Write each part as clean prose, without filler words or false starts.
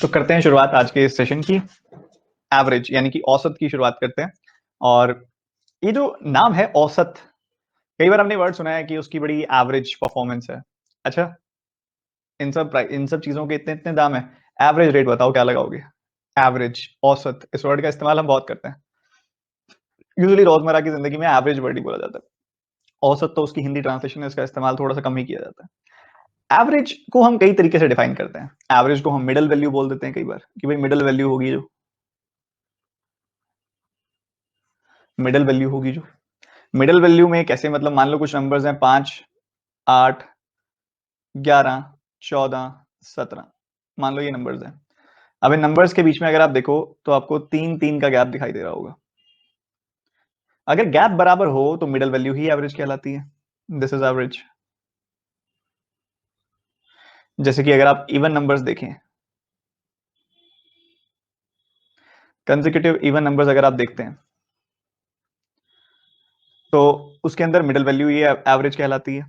तो करते हैं शुरुआत आज के इस सेशन की। एवरेज यानी कि औसत की शुरुआत करते हैं। और ये जो नाम है औसत, कई बार हमने वर्ड सुना है कि उसकी बड़ी एवरेज परफॉर्मेंस है। अच्छा, इन सब चीजों के इतने इतने दाम है, एवरेज रेट बताओ क्या लगाओगे? एवरेज, औसत, इस वर्ड का इस्तेमाल हम बहुत करते हैं। यूजुअली रोजमर्रा की जिंदगी में एवरेज वर्ड ही बोला जाता है। औसत तो उसकी हिंदी ट्रांसलेशन है, इसका इस्तेमाल थोड़ा सा कम ही किया जाता है। एवरेज को हम कई तरीके से डिफाइन करते हैं। एवरेज को हम मिडल वैल्यू बोल देते हैं कई बार, कि भाई मिडल वैल्यू होगी जो, मिडल वैल्यू होगी जो मिडिल वैल्यू में कैसे, मतलब मान लो कुछ नंबर्स हैं 5, 8, 11, 14, 17, मान लो ये नंबर्स हैं। अब इन नंबर्स के बीच में अगर आप देखो तो आपको 3 3 का गैप दिखाई दे रहा होगा। अगर गैप बराबर हो तो मिडिल वैल्यू ही एवरेज कहलाती है। This is average. जैसे कि अगर आप इवन नंबर्स देखें, कंसेक्यूटिव इवन नंबर्स अगर आप देखते हैं तो उसके अंदर मिडिल वैल्यू ही एवरेज कहलाती है।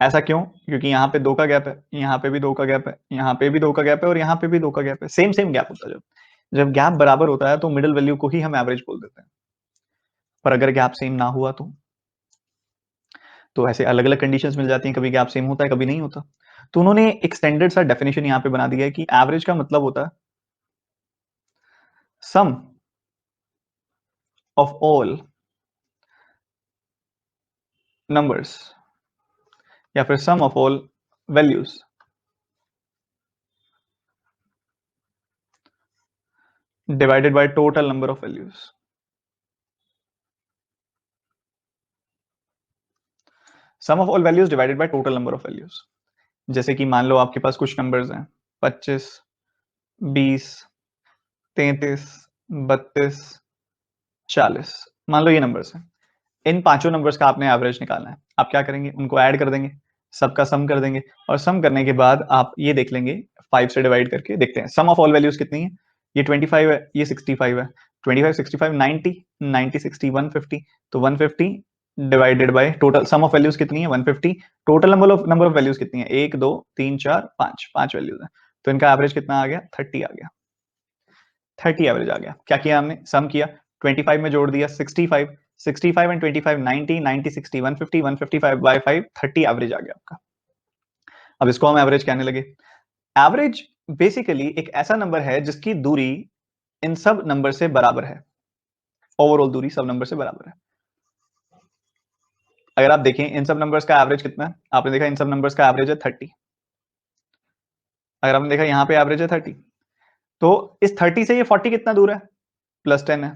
ऐसा क्यों? क्योंकि यहाँ पे 2 का गैप है, यहाँ पे भी 2 का गैप है, यहाँ पे भी 2 का गैप है और यहाँ पे भी 2 का गैप है। सेम सेम गैप होता है। जब जब गैप बराबर होता है तो मिडिल वैल्यू को ही हम एवरेज बोल देते हैं। पर अगर गैप सेम ना हुआ तो ऐसे अलग अलग कंडीशंस मिल जाती हैं, कभी गैप सेम होता है कभी नहीं होता। तो उन्होंने एक स्टैंडर्ड सा डेफिनेशन यहाँ पे बना दिया है कि एवरेज का मतलब होता है सम ऑफ ऑल नंबर्स, या फिर sum of all values divided by total number of values. Sum of all values divided by total number of values. जैसे कि मान लो आपके पास कुछ नंबर्स हैं 25, 20, 33, 32, 40, मान लो ये नंबर्स हैं। इन पांचों नंबर्स का आपने एवरेज निकालना है। आप क्या करेंगे? उनको ऐड कर देंगे, सबका सम कर देंगे, और सम करने के बाद आप ये देख लेंगे, 5 से डिवाइड करके देखते हैं सम ऑफ ऑल वैल्यूज कितनी है। ये 25 है, ये 65 है। 25, 65, 90, 90, 60, 150। तो 150 divided by total sum of values कितनी है 150। टोटल नंबर ऑफ वैल्यूज कितनी है 1 2 3 4 5, 5 वैल्यूज है। तो इनका एवरेज कितना आ गया? 30 आ गया। 30 एवरेज आ गया। क्या किया हमने? सम किया, 25 में जोड़ दिया 65, 65 एंड 25 90, 90 60 150, 155 बाय 5, 30 एवरेज आ गया आपका। अब इसको हम एवरेज कहने लगे। एवरेज बेसिकली एक ऐसा नंबर है जिसकी दूरी इन सब नंबर से बराबर है। ओवरऑल दूरी सब नंबर से बराबर है। अगर आप देखें इन सब नंबर्स का एवरेज कितना है, आपने देखा इन सब नंबर्स का एवरेज है 30। अगर आपने देखा यहाँ पे एवरेज है 30, तो इस 30 से ये 40 कितना दूर है? +10 है।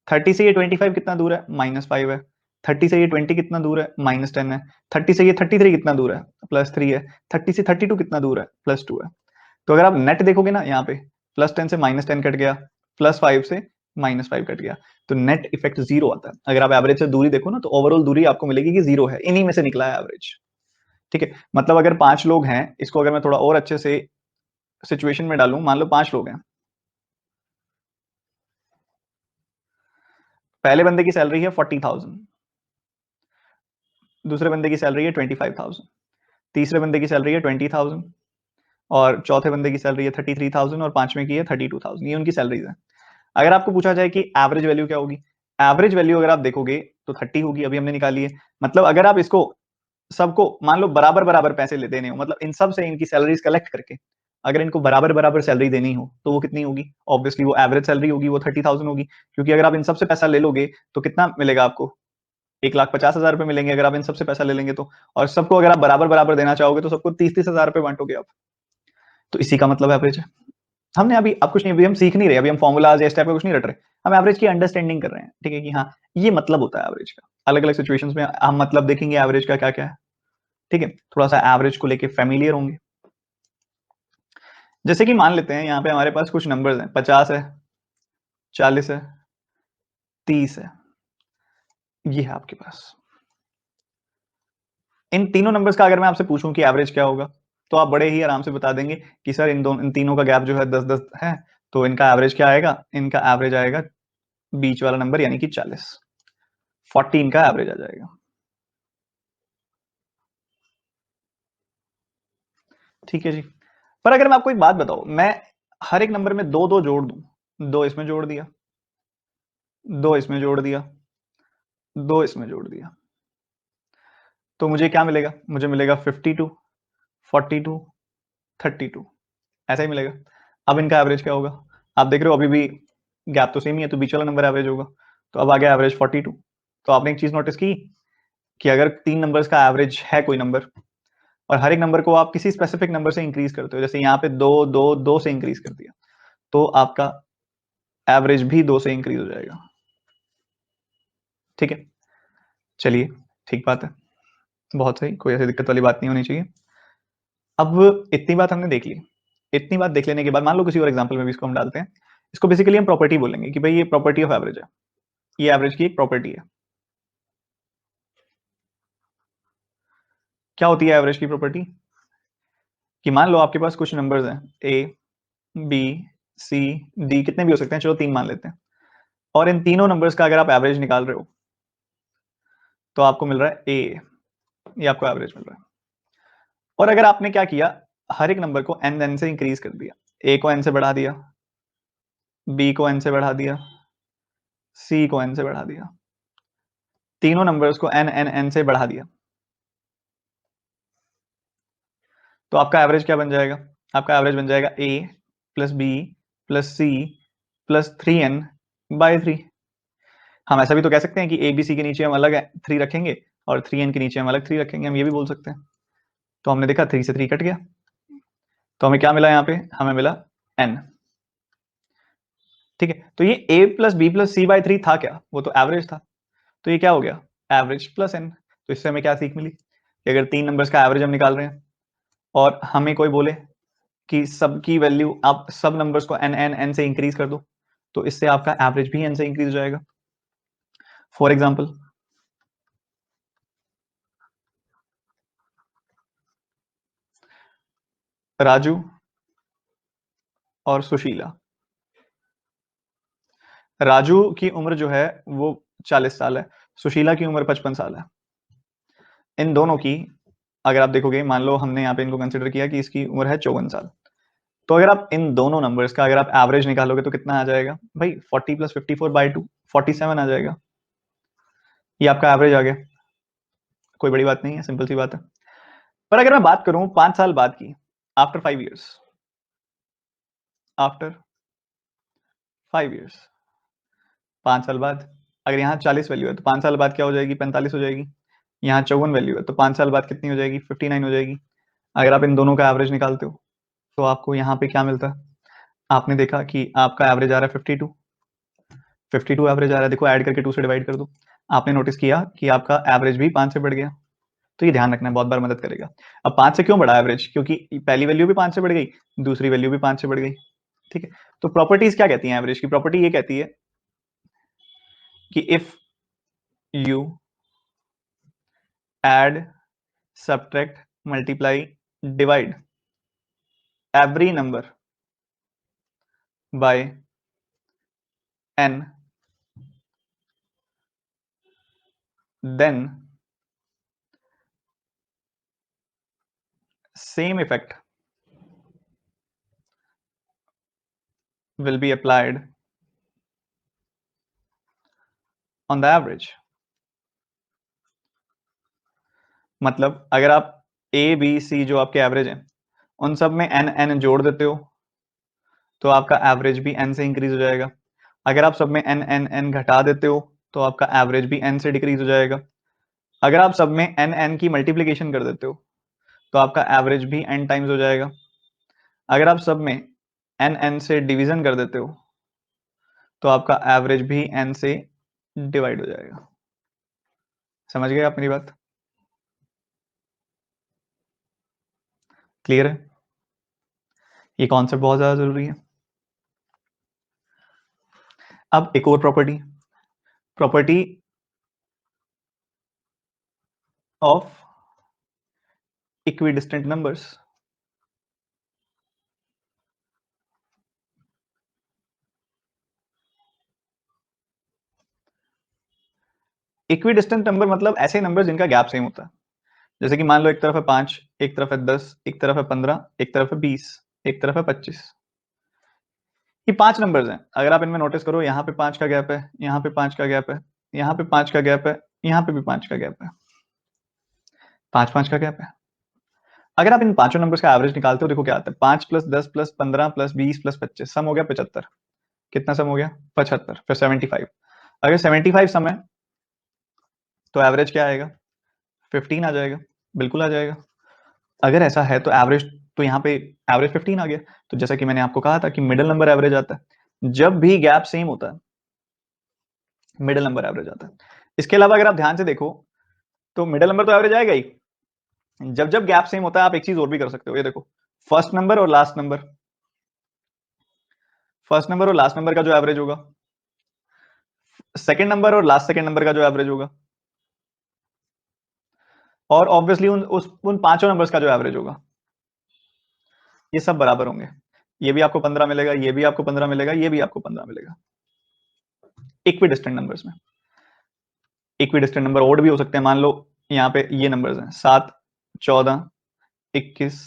30 से ये 25 कितना दूर है? -5 है। 30 से ये 20 कितना दूर है? -10 है। 30 से ये 33 कितना दूर है? +3 है। 30 से 32 कितना दूर है? +2 है। तो अगर आप नेट देखोगे ना, यहाँ पे +10 से -10 कट गया, +5 से -5 कट गया, तो नेट इफेक्ट 0 आता है। अगर आप एवरेज से दूरी देखो ना, तो ओवरऑल दूरी आपको मिलेगी कि 0 है, इन्हीं में से निकला है एवरेज। ठीक है, मतलब अगर 5 लोग हैं, इसको अगर मैं थोड़ा और अच्छे से सिचुएशन में डालूं, मान लो 5 लोग हैं। पहले बंदे की सैलरी है 40,000, दूसरे बंदे की सैलरी है 25,000, तीसरे बंदे की सैलरी है 20,000, और चौथे बंदे की सैलरी है 33,000, और पांचवें की है 32,000। ये उनकी सैलरीज है। अगर आपको पूछा जाए कि एवरेज वैल्यू क्या होगी, एवरेज वैल्यू अगर आप देखोगे तो 30 होगी, अभी हमने निकाली है। मतलब अगर आप इसको सबको मान लो बराबर बराबर पैसे ले देने हो, मतलब इन सब से इनकी सैलरीज कलेक्ट करके अगर इनको बराबर बराबर सैलरी देनी हो, तो वो कितनी होगी? ऑब्वियसली वो एवरेज सैलरी होगी, वो 30,000 होगी। क्योंकि अगर आप इन सबसे पैसा ले लोगे तो कितना मिलेगा आपको? 1,50,000 रुपए मिलेंगे अगर आप इन सबसे पैसा ले लेंगे तो। और सबको अगर आप बराबर बराबर देना चाहोगे तो सबको 30-30 हजार रुपए बांटोगे आप। तो इसी का मतलब एवरेज है। हमने अभी अब कुछ नहीं, अभी हम सीख नहीं रहे, अभी हम फॉर्मूलाज या इस टाइप का कुछ नहीं रट रहे। हम एवरेज की अंडरस्टैंडिंग कर रहे हैं, ठीक है, कि हाँ ये मतलब होता है एवरेज का। अलग अलग सिचुएशंस में हम मतलब देखेंगे एवरेज का क्या क्या है। ठीक है, थोड़ा सा एवरेज को लेके फेमिलियर होंगे। जैसे कि मान लेते हैं यहाँ पे हमारे पास कुछ नंबर्स हैं, 50 है, 40 है, 30 है। ये है आपके पास। इन तीनों नंबर्स का अगर मैं आपसे पूछूं कि एवरेज क्या होगा, तो आप बड़े ही आराम से बता देंगे कि सर इन तीनों का गैप जो है 10-10 है, तो इनका एवरेज क्या आएगा? इनका एवरेज आएगा बीच वाला नंबर यानी कि 40, 40 इनका एवरेज आ जाएगा। ठीक है जी। पर अगर मैं आपको एक बात बताऊं, मैं हर एक नंबर में दो दो जोड़ दूं, दो इसमें जोड़ दिया, दो इसमें जोड़ दिया, दो इसमें जोड़ दिया, तो मुझे क्या मिलेगा? मुझे मिलेगा 52, 42, 32, ऐसा ही मिलेगा। अब इनका एवरेज क्या होगा? आप देख रहे हो अभी भी गैप तो सेम ही है, तो बीच वाला नंबर एवरेज होगा। तो अब आ गया एवरेज 42। तो आपने एक चीज नोटिस की कि अगर तीन नंबर्स का एवरेज है कोई नंबर, और हर एक नंबर को आप किसी स्पेसिफिक नंबर से इंक्रीज करते हो, जैसे यहाँ पे दो दो दो से इंक्रीज कर दिया, तो आपका एवरेज भी दो से इंक्रीज हो जाएगा। ठीक है, चलिए, ठीक बात है, बहुत सही, कोई ऐसी दिक्कत वाली बात नहीं होनी चाहिए। अब इतनी बात हमने देख ली। इतनी बात देख लेने के बाद मान लो किसी और एग्जांपल में भी इसको हम डालते हैं। इसको बेसिकली हम प्रॉपर्टी बोलेंगे कि भाई ये प्रॉपर्टी ऑफ एवरेज है, ये एवरेज की एक प्रॉपर्टी है। क्या होती है एवरेज की प्रॉपर्टी? कि मान लो आपके पास कुछ नंबर्स हैं, ए, बी, सी, डी, कितने भी हो सकते हैं, चलो तीन मान लेते हैं, और इन तीनों नंबर्स का अगर आप एवरेज निकाल रहे हो तो आपको मिल रहा है ए, ये आपको एवरेज मिल रहा है। और अगर आपने क्या किया, हर एक नंबर को एन एन से इंक्रीज कर दिया, ए को एन से बढ़ा दिया, बी को एन से बढ़ा दिया, सी को एन से बढ़ा दिया, तीनों नंबर्स को एन एन एन से बढ़ा दिया, तो आपका एवरेज क्या बन जाएगा? आपका एवरेज बन जाएगा A plus B plus C plus 3n by 3। हम ऐसा भी तो कह सकते हैं कि ए बी सी के नीचे हम अलग 3 रखेंगे और 3n के नीचे हम अलग 3 रखेंगे, हम ये भी बोल सकते हैं। तो हमने देखा 3 से 3 कट गया, तो हमें क्या मिला यहाँ पे? हमें मिला n। ठीक है, तो ये a plus B plus C by 3 था क्या? वो तो एवरेज था। तो ये क्या हो गया? Average plus n। तो इससे हमें क्या सीख मिली कि अगर तीन नंबर्स का एवरेज हम निकाल रहे हैं और हमें कोई बोले कि सबकी वैल्यू आप सब नंबर्स को n n n से इंक्रीज कर दो, तो इससे आपका एवरेज भी n से इंक्रीज हो जाएगा। फॉर एग्जाम्पल, राजू और सुशीला। राजू की उम्र जो है वो 40 साल है, सुशीला की उम्र 55 साल है। इन दोनों की अगर आप देखोगे, मान लो हमने यहाँ पे इनको कंसिडर किया कि इसकी उम्र है 54 साल, तो अगर आप इन दोनों नंबर्स का अगर आप एवरेज निकालोगे तो कितना आ जाएगा भाई? 40 प्लस 54/2, 47 आ जाएगा। ये आपका एवरेज आ गया। कोई बड़ी बात नहीं है, सिंपल सी बात है। पर अगर मैं बात करूं 5 साल बाद की, आफ्टर 5 इयर्स, आफ्टर 5 इयर्स, 5 साल बाद, अगर यहाँ 40 वैल्यू है तो 5 साल बाद क्या हो जाएगी? 45 हो जाएगी। यहाँ 54 वैल्यू है तो 5 साल बाद कितनी हो जाएगी? 59 हो जाएगी। अगर आप इन दोनों का एवरेज निकालते हो तो आपको यहाँ पे क्या मिलता है? आपने देखा कि आपका एवरेज आ रहा है 52, 52 एवरेज आ रहा है, देखो ऐड करके 2 से डिवाइड कर दो। आपने नोटिस किया कि आपका एवरेज भी 5 से बढ़ गया। तो ये ध्यान रखना है, बहुत बार मदद करेगा। अब 5 से क्यों बढ़ा एवरेज? क्योंकि पहली वैल्यू भी 5 से बढ़ गई, दूसरी वैल्यू भी 5 से बढ़ गई। ठीक है, तो प्रॉपर्टीज क्या कहती हैं एवरेज की? प्रॉपर्टी ये कहती है कि if you add, subtract, multiply, divide every number by n, then same effect will be applied on the average। मतलब अगर आप a b c जो आपके एवरेज हैं उन सब में n n जोड़ देते हो तो आपका एवरेज भी n से इंक्रीज हो जाएगा। अगर आप सब में n n n घटा देते हो तो आपका एवरेज भी n से डिक्रीज हो जाएगा। अगर आप सब में n n की मल्टीप्लीकेशन कर देते हो तो आपका एवरेज भी n टाइम्स हो जाएगा। अगर आप सब में n n से डिवीजन कर देते हो तो आपका एवरेज भी n से डिवाइड हो जाएगा। समझ गए आप मेरी बात? क्लियर है? ये कॉन्सेप्ट बहुत ज्यादा जरूरी है। अब एक और property, property of equidistant numbers. Equidistant number मतलब ऐसे नंबर जिनका गैप सेम होता है। जैसे कि मान लो एक तरफ है 5, एक तरफ है 10, एक तरफ है 15, एक तरफ है 20, एक तरफ है 25। ये 5 नंबर्स हैं, अगर आप इनमें नोटिस करो, यहाँ पे 5 का गैप है, यहाँ पे 5 का गैप है, यहाँ पे 5 का गैप है, यहाँ पे भी 5 का गैप है, 5-5 का गैप है। अगर आप इन पांचों नंबर्स का एवरेज निकालते हो, देखो क्या आता है, 5 प्लस 10 प्लस 15 प्लस 20 प्लस 25, सम हो गया 75। कितना सम हो गया? 75। फिर 75, अगर 75 सम है तो एवरेज क्या आएगा? 15 आ जाएगा, बिल्कुल आ जाएगा। अगर ऐसा है तो एवरेज, तो यहाँ पे एवरेज 15 आ गया। तो जैसा कि मैंने आपको कहा था कि मिडिल नंबर एवरेज आता है, जब भी गैप सेम होता है मिडिल नंबर एवरेज आता है। इसके अलावा अगर आप ध्यान से देखो तो मिडिल नंबर तो एवरेज आएगा ही, जब जब गैप सेम होता है आप एक चीज और भी कर सकते हो, ये देखो, फर्स्ट नंबर और लास्ट नंबर, फर्स्ट नंबर और लास्ट नंबर का जो एवरेज होगा, सेकंड नंबर और लास्ट सेकंड नंबर का जो एवरेज होगा, और ऑब्वियसली उन पांचों नंबर्स का जो एवरेज होगा, ये सब बराबर होंगे। ये भी आपको 15 मिलेगा, ये भी आपको 15 मिलेगा, ये भी आपको 15 मिलेगा, इक्वी डिस्टेंट नंबर्स में। इक्वी डिस्टेंट नंबर और भी हो सकते हैं, मान लो यहाँ पे ये नंबर्स हैं 7, 14, 21,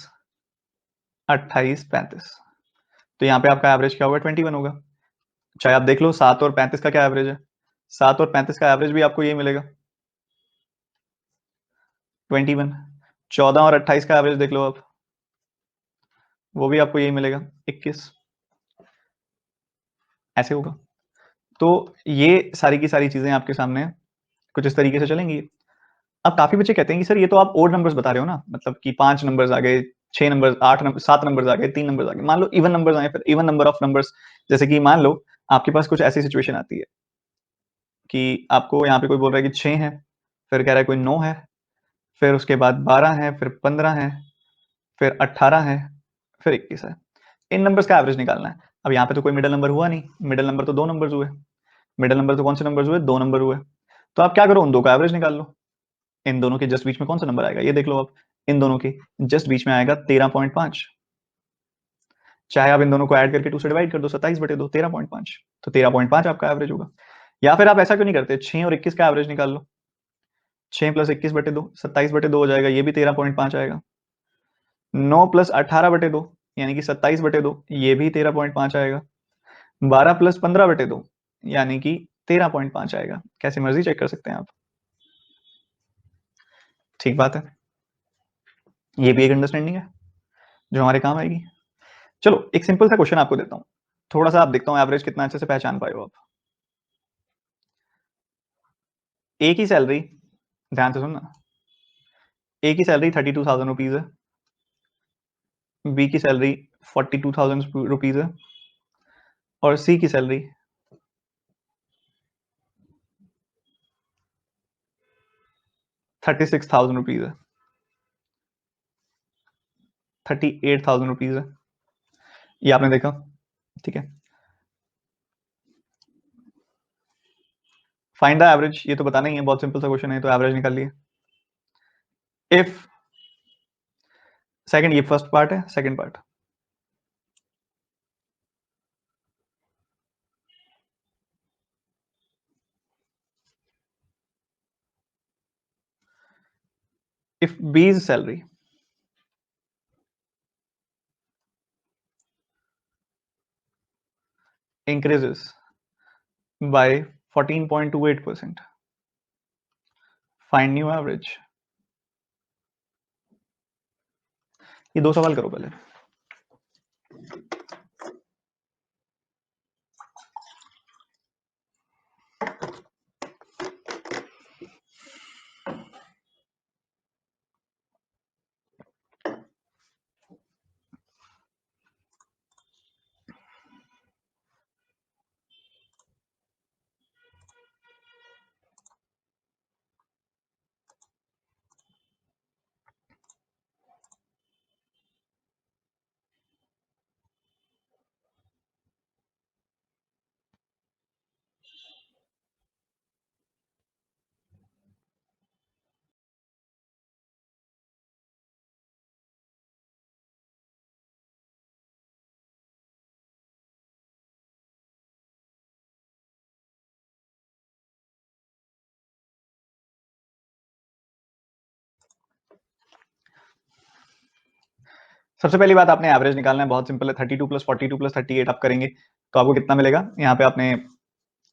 28, 35, तो यहाँ पे आपका एवरेज क्या होगा? 21 होगा। चाहे आप देख लो 7 और 35 का क्या एवरेज है, 7 और 35 का एवरेज भी आपको यही मिलेगा, 21। 14 और 28 का एवरेज देख लो आप, वो भी आपको यही मिलेगा, 21। ऐसे होगा। तो ये सारी की सारी चीजें आपके सामने कुछ इस तरीके से चलेंगी। अब काफी बच्चे कहते हैं कि सर ये तो आप ओड नंबर्स बता रहे हो ना, मतलब कि 5 नंबर्स आ गए, 6 नंबर, 8 नंबर, 7 नंबर्स आ गए, 3 नंबर्स आ गए, मान लो इवन नंबर्स आए, फिर इवन नंबर ऑफ नंबर्स। जैसे कि मान लो आपके पास कुछ ऐसी सिचुएशन आती है कि आपको यहाँ पे कोई बोल रहा है कि 6 है, फिर कह रहा है कोई 9 है, फिर उसके बाद 12 है, फिर 15 है, फिर 18 है, फिर 21 है। इन नंबर्स का एवरेज निकालना है। अब यहाँ पे तो कोई मिडिल नंबर हुआ नहीं, मिडिल नंबर तो 2 नंबर्स हुए, मिडिल नंबर तो कौन से नंबर्स हुए? 2 नंबर हुए। तो आप क्या करो, उन दो का एवरेज निकाल लो। इन दोनों के जस्ट बीच में कौन सा नंबर आएगा, ये देख लो आप, इन दोनों के जस्ट बीच में आएगा 13.5। चाहे आप इन दोनों को ऐड करके 2 से डिवाइड कर दो, 27/2, 13.5, तो 13.5 आपका एवरेज होगा। या फिर आप ऐसा क्यों नहीं करते, 6 और 21 का एवरेज निकाल लो, 6 प्लस 21/2, 27/2 हो जाएगा, ये भी 13.5 आएगा। 9 प्लस 18/2 यानी कि 27/2, ये भी 13.5 आएगा। 12 प्लस 15/2 यानी कि 13.5 आएगा। कैसे मर्जी चेक कर सकते हैं आप। ठीक बात है, ये भी एक अंडरस्टैंडिंग है जो हमारे काम आएगी। चलो एक सिंपल सा क्वेश्चन आपको देता हूँ, थोड़ा सा आप देखता हूँ एवरेज कितना अच्छे से पहचान पाए हो आप। एक ही सैलरी, ध्यान से सुनना, ए की सैलरी 32,000 रुपीज है, बी की सैलरी 42,000 रुपीज है, और सी की सैलरी 36,000 रुपीज है, 38,000 रुपीज है। ये आपने देखा, ठीक है। फाइंड द एवरेज, ये तो बताना ही है, बहुत सिंपल सा क्वेश्चन है, तो एवरेज निकाल लिए। इफ, सेकंड, ये फर्स्ट पार्ट है, सेकंड पार्ट, इफ बीज salary increases by 14.28%, find new average। ये दो सवाल करो पहले। सबसे पहली बात आपने एवरेज निकालना है, बहुत सिंपल है। 32 प्लस 42 प्लस 38 आप करेंगे तो आपको कितना मिलेगा? यहाँ पे आपने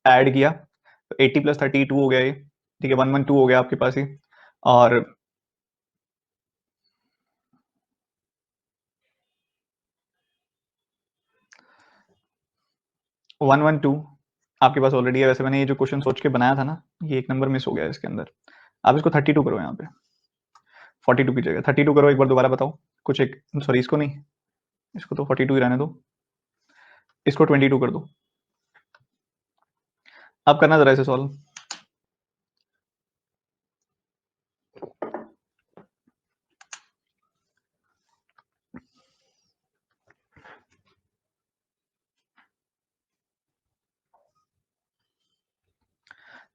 ऐड किया तो 80 प्लस 32 हो गया ये, ठीक है, 112 हो गया आपके पास ही। और 112 आपके पास ऑलरेडी है। वैसे मैंने ये जो क्वेश्चन सोच के बनाया था ना, ये एक नंबर मिस हो गया इसके अंदर। आप इसको 32 करो, यहाँ पे 42 की जगह 32 करो। एक बार दोबारा बताओ कुछ, एक सॉरी इसको नहीं, इसको तो 42 ही रहने दो, इसको 22 कर दो। अब करना जरा इसे सॉल्व।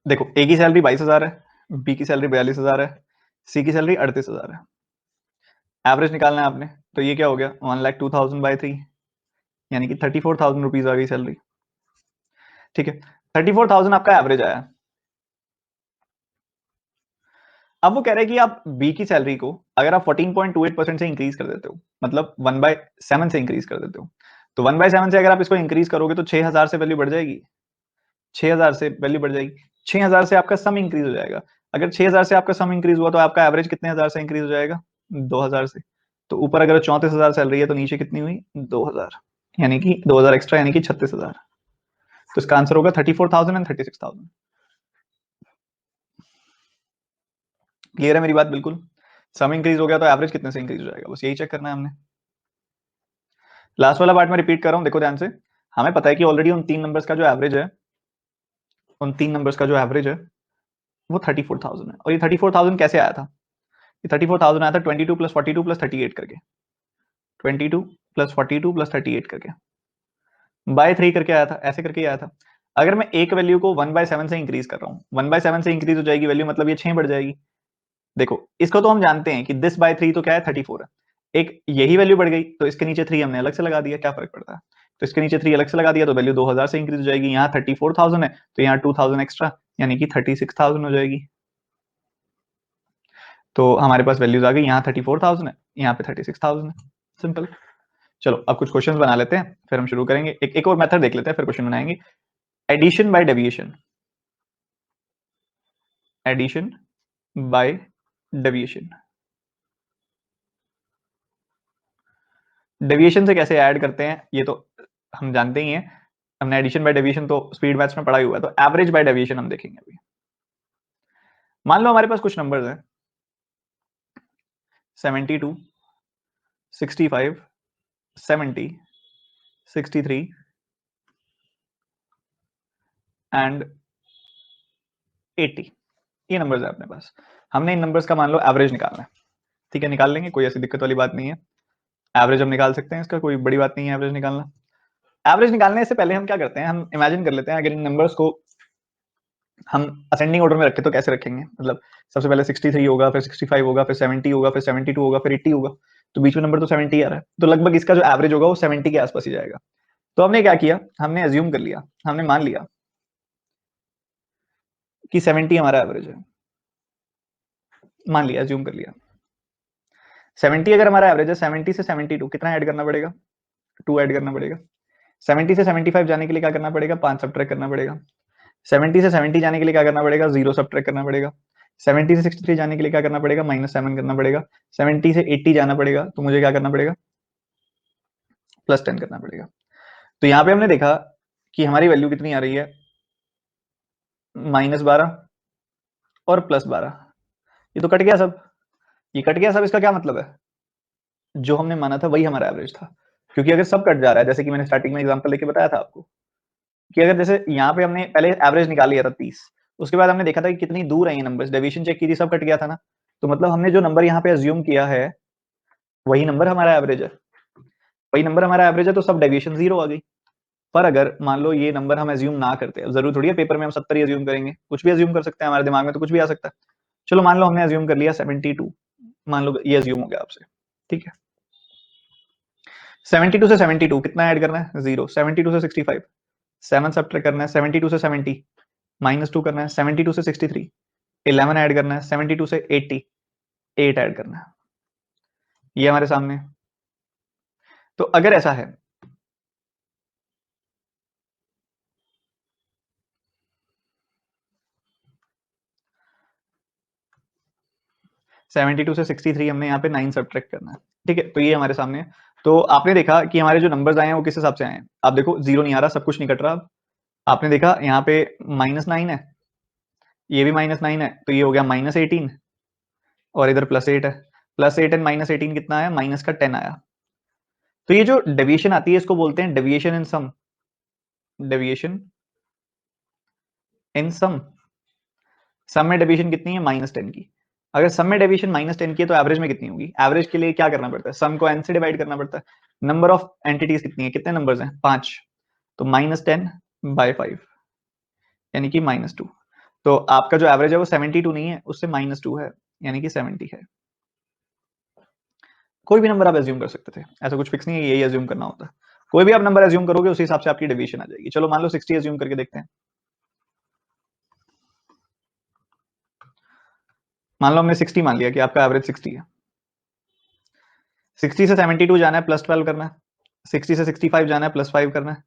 देखो, ए की सैलरी 22,000 है, बी की सैलरी 42,000 है, सी की सैलरी 38,000 है। एवरेज निकालना है आपने, तो ये क्या हो गया? 1,02,000 बाई 3, यानी कि 34,000 रुपीज आ गई सैलरी। ठीक है, 34,000 आपका एवरेज आया। अब वो कह रहे हैं कि आप बी की सैलरी को अगर आप 14.28% से इंक्रीज कर देते हो, मतलब 1/7 से इंक्रीज कर देते हो, तो 1/7 से अगर आप इसको इंक्रीज करोगे तो 6,000 से वैल्यू बढ़ जाएगी, 6,000 से वैल्यू बढ़ जाएगी, 6,000 से आपका सम इंक्रीज हो जाएगा। अगर 6,000 से आपका सम इंक्रीज हुआ तो आपका एवरेज कितने हजार से इंक्रीज हो जाएगा? 2,000 से। तो ऊपर अगर 34,000 सैलरी है तो नीचे कितनी हुई? 2,000, यानी कि 2,000 एक्स्ट्रा, यानी कि 36,000। तो इसका आंसर होगा 34,000 एंड 36,000। क्लियर है मेरी बात? बिल्कुल। सम इंक्रीज हो गया तो एवरेज कितने से इंक्रीज हो जाएगा, बस यही चेक करना है हमने। लास्ट वाला पार्ट में रिपीट कर रहा हूं, देखो ध्यान से। हमें पता है कि ऑलरेडी उन तीन नंबर्स का जो एवरेज है, उन तीन नंबर्स का जो एवरेज है वो 34,000 है। और ये 34,000 कैसे आया था? ये 34,000 आया था 22 प्लस 42 प्लस 38 करके, 22 प्लस 42 प्लस 38 करके, बाय 3 करके आया था, ऐसे करके आया था। अगर मैं एक वैल्यू को 1/7 से इंक्रीज कर रहा हूँ, 1/7 से इंक्रीज हो जाएगी वैल्यू, मतलब ये 6 बढ़ जाएगी। देखो, इसको तो हम जानते हैं कि दिस बाय 3 तो क्या है? 34 है। एक यही वैल्यू बढ़ गई तो इसके नीचे 3 हमने अलग से लगा दिया, क्या फर्क पड़ता है? तो इसके नीचे 3 अलग से लगा दिया तो वैल्यू 2,000 से इंक्रीज हो जाएगी। यहाँ 34,000 है तो यहाँ 2,000 एक्स्ट्रा, यानी कि 36,000 हो जाएगी। तो हमारे पास वैल्यूज आ गई, यहाँ 34,000 है, यहाँ पे 36,000 है। सिंपल। चलो अब कुछ क्वेश्चंस बना लेते हैं, फिर हम शुरू करेंगे। एक और मेथड देख लेते हैं, फिर क्वेश्चन बनाएंगे। Addition by deviation, addition by deviation. Deviation से कैसे ऐड करते हैं ये तो हम जानते ही हैं, हमने एडिशन बाय डेविएशन तो स्पीड मैथ्स में पढ़ा ही हुआ है। तो एवरेज बाय डेविएशन हम देखेंगे अभी। मान लो हमारे पास कुछ नंबर्स हैं 72, 65, 70, 63 एंड 80। ये नंबर्स है अपने पास। हमने इन नंबर्स का मान लो एवरेज निकालना है। ठीक है, निकाल लेंगे, कोई ऐसी दिक्कत वाली बात नहीं है। एवरेज हम निकाल सकते हैं इसका, कोई बड़ी बात नहीं है एवरेज निकालना। एवरेज निकालने से पहले हम क्या करते हैं, हम इमेजिन कर लेते हैं अगर इन नंबर्स को हम असेंडिंग ऑर्डर में रखें तो कैसे रखेंगे। मतलब सबसे पहले 63 होगा, फिर 65 होगा, फिर 70 होगा, फिर 72 होगा, फिर 80 होगा। तो बीच में नंबर तो 70 आ रहा है, तो लगभग इसका जो एवरेज होगा वो 70 के आसपास ही जाएगा। तो हमने क्या किया, हमने एज्यूम कर लिया, हमने मान लिया कि 70 हमारा एवरेज है। मान लिया, एज्यूम कर लिया 70 अगर हमारा एवरेज है, 70 से 72 कितना ऐड करना पड़ेगा? 2 ऐड करना पड़ेगा। 70 से 75 जाने के लिए क्या करना पड़ेगा? 5 सब्ट्रैक्ट करना पड़ेगा। 70 से 70 जाने के लिए क्या करना पड़ेगा? 0 सब्ट्रैक्ट करना पड़ेगा। 70 से 63 जाने के लिए क्या करना पड़ेगा? -7 करना पड़ेगा। 70 से 80 जाना पड़ेगा तो मुझे क्या करना पड़ेगा? +10 करना पड़ेगा। तो यहाँ पे हमने देखा कि हमारी वैल्यू कितनी आ रही है? -12 और +12। ये तो कट गया सब, ये कट गया सब। इसका क्या मतलब है? जो हमने माना था वही हमारा एवरेज था। क्योंकि अगर सब कट जा रहा है, जैसे कि मैंने स्टार्टिंग में एग्जांपल लेके बताया था आपको, कि अगर जैसे यहाँ पे हमने पहले एवरेज निकाल लिया था 30, उसके बाद हमने देखा था कि कितनी दूर है ये नंबर्स, डेविएशन चेक की थी, सब कट गया था ना। तो मतलब हमने जो नंबर यहाँ पे अज्यूम किया है वही नंबर हमारा एवरेज है, वही नंबर हमारा एवरेज है, तो सब डेविएशन 0 आ गई। पर अगर मान लो ये नंबर हम अज्यूम ना करते, अब जरूर थोड़ी है पेपर में हम 70 ही अज्यूम करेंगे, कुछ भी अज्यूम कर सकते हैं, हमारे दिमाग में तो कुछ भी आ सकता है। चलो मान लो हमने अज्यूम कर लिया 72, मान लो ये अज्यूम हो गया आपसे, ठीक है। 72 से 72 कितना ऐड करना है? 0। 72 से 65 7 सब्ट्रैक्ट करना है। 72 से 70 -2 करना है। 72 से 63 11 ऐड करना है। 72 से 80 8 ऐड करना है। ये हमारे सामने तो अगर ऐसा है 72 से 63 हमने यहाँ पे 9 सब्ट्रैक्ट करना है, ठीक है। तो ये हमारे सामने है। तो आपने देखा कि हमारे जो नंबर्स आए हैं वो किस हिसाब से आए हैं। आप देखो जीरो नहीं आ रहा, सब कुछ नहीं कट रहा। आपने देखा यहाँ पे -9 है, ये भी -9 है, तो ये हो गया -18 और इधर +8 है। +8 एंड -18 कितना आया, माइनस का 10 आया। तो ये जो डेविएशन आती है इसको बोलते हैं डेविएशन इन सम। डेविएशन इन सम। सम में डेविएशन कितनी है, -10 की। अगर सम में डेविएशन -10 की है तो एवरेज में कितनी होगी। एवरेज के लिए क्या करना पड़ता है, सम को n से डिवाइड करना पड़ता है। नंबर ऑफ एंटिटीज कितनी है, कितने नंबर्स हैं, 5। तो -10/5 यानी कि -2। तो आपका जो एवरेज है वो 72 नहीं है, उससे -2 है, यानी कि 70 है। कोई भी नंबर आप एज्यूम कर सकते थे, ऐसा कुछ फिक्स नहीं है यही एज्यूम करना होता है। कोई भी आप नंबर एज्यूम करोगे उसी हिसाब से आपकी डेविएशन आ जाएगी। चलो मान लो 60 एज्यूम करके देखते हैं। मान लो हमने 60 मान लिया कि आपका एवरेज 60 है। 60 से 72 जाना है, +12 करना है। 60 से 65 जाना है, +5 करना है।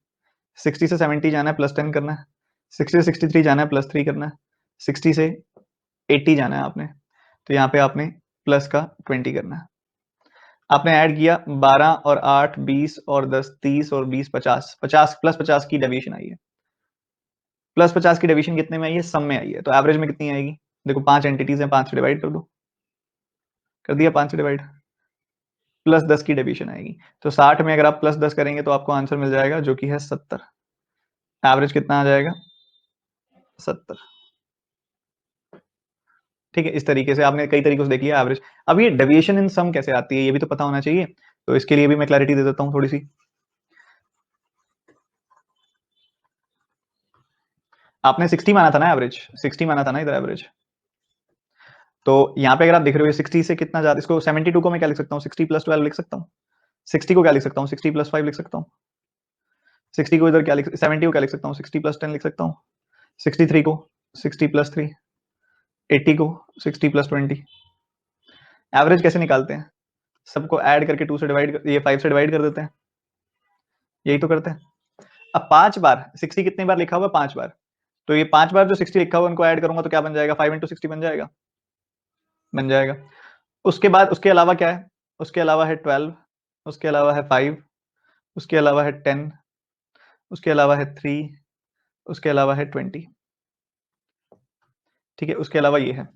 60 से 70 जाना है, +10 करना है। 60 से 63 जाना है, +3 करना है। 60 से 80 जाना है आपने, तो यहाँ पे आपने प्लस का 20 करना है। आपने ऐड किया 12 और 8 20 और 10 30 और 20 50, 50 प्लस 50 की डेविएशन आई है। प्लस 50 की डेविएशन कितने में आई है, सम में आई है। तो एवरेज में कितनी आएगी, देखो 5 एंटिटीज हैं, 5 से डिवाइड कर दो। कर दिया 5 से डिवाइड, +10 की डेविएशन आएगी। तो 60 में अगर आप +10 करेंगे तो आपको आंसर मिल जाएगा जो कि है 70। एवरेज कितना आ जाएगा, 70। ठीक है, इस तरीके से आपने कई तरीकों से देख लिया एवरेज। अब ये डेविएशन इन सम कैसे आती है ये भी तो पता होना चाहिए, तो इसके लिए भी मैं क्लैरिटी दे देता हूँ थोड़ी सी। आपने 60 माना था ना एवरेज, 60 माना था ना इधर एवरेज। तो यहाँ पे अगर आप देख रहे हो 60 से कितना ज्यादा, इसको 72 को मैं क्या लिख सकता हूँ, 60 + 12 लिख सकता हूँ। 60 को क्या लिख सकता हूँ, 60 + 5 लिख सकता हूँ। 60 को इधर क्या लिख, 70 को क्या लिख सकता हूँ, 60 + 10 लिख सकता हूँ। 63 को 60 + 3, 80 को 60 + 20। एवरेज कैसे निकालते हैं, सबको ऐड करके 2 से डिवाइड, ये 5 से डिवाइड कर देते हैं, यही तो करते हैं। अब 5 बार 60 कितनी बार लिखा हुआ है, 5 बार। तो ये 5 बार जो 60 लिखा हुआ है उनको ऐड करूंगा तो क्या बन जाएगा, 5 × 60 बन जाएगा, बन जाएगा। उसके बाद उसके अलावा क्या है, उसके अलावा है 12, उसके अलावा है 5, उसके अलावा है 10, उसके अलावा है 3, उसके अलावा है 20। ठीक है, उसके अलावा ये है।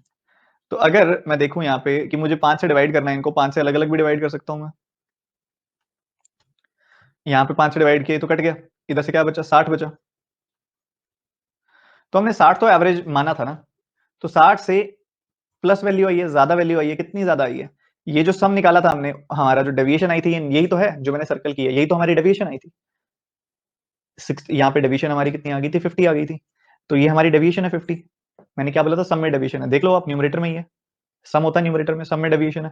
तो अगर मैं देखूं यहाँ पे कि मुझे 5 से डिवाइड करना है, इनको 5 से अलग अलग भी डिवाइड कर सकता हूँ मैं। यहाँ पे 5 से डिवाइड किए तो कट गया, इधर से क्या बचा, 60 बचा। तो हमने 60 तो एवरेज माना था ना, तो 60 से प्लस वैल्यू आई है, ज्यादा वैल्यू आई है, कितनी ज्यादा आई है, ये जो सम निकाला था हमने, हमारा जो डेविएशन आई थी यही तो है जो मैंने सर्कल किया, यही तो हमारी डेविएशन आई थी। यहाँ पे डेविएशन हमारी कितनी आ गई थी, 50 आ गई थी। तो ये हमारी डेविएशन है 50। मैंने क्या बोला था, सम में डेविएशन है, देख लो आप न्यूमरेटर में ही है, सम होता है न्यूमरेटर में, सम में डेविएशन है।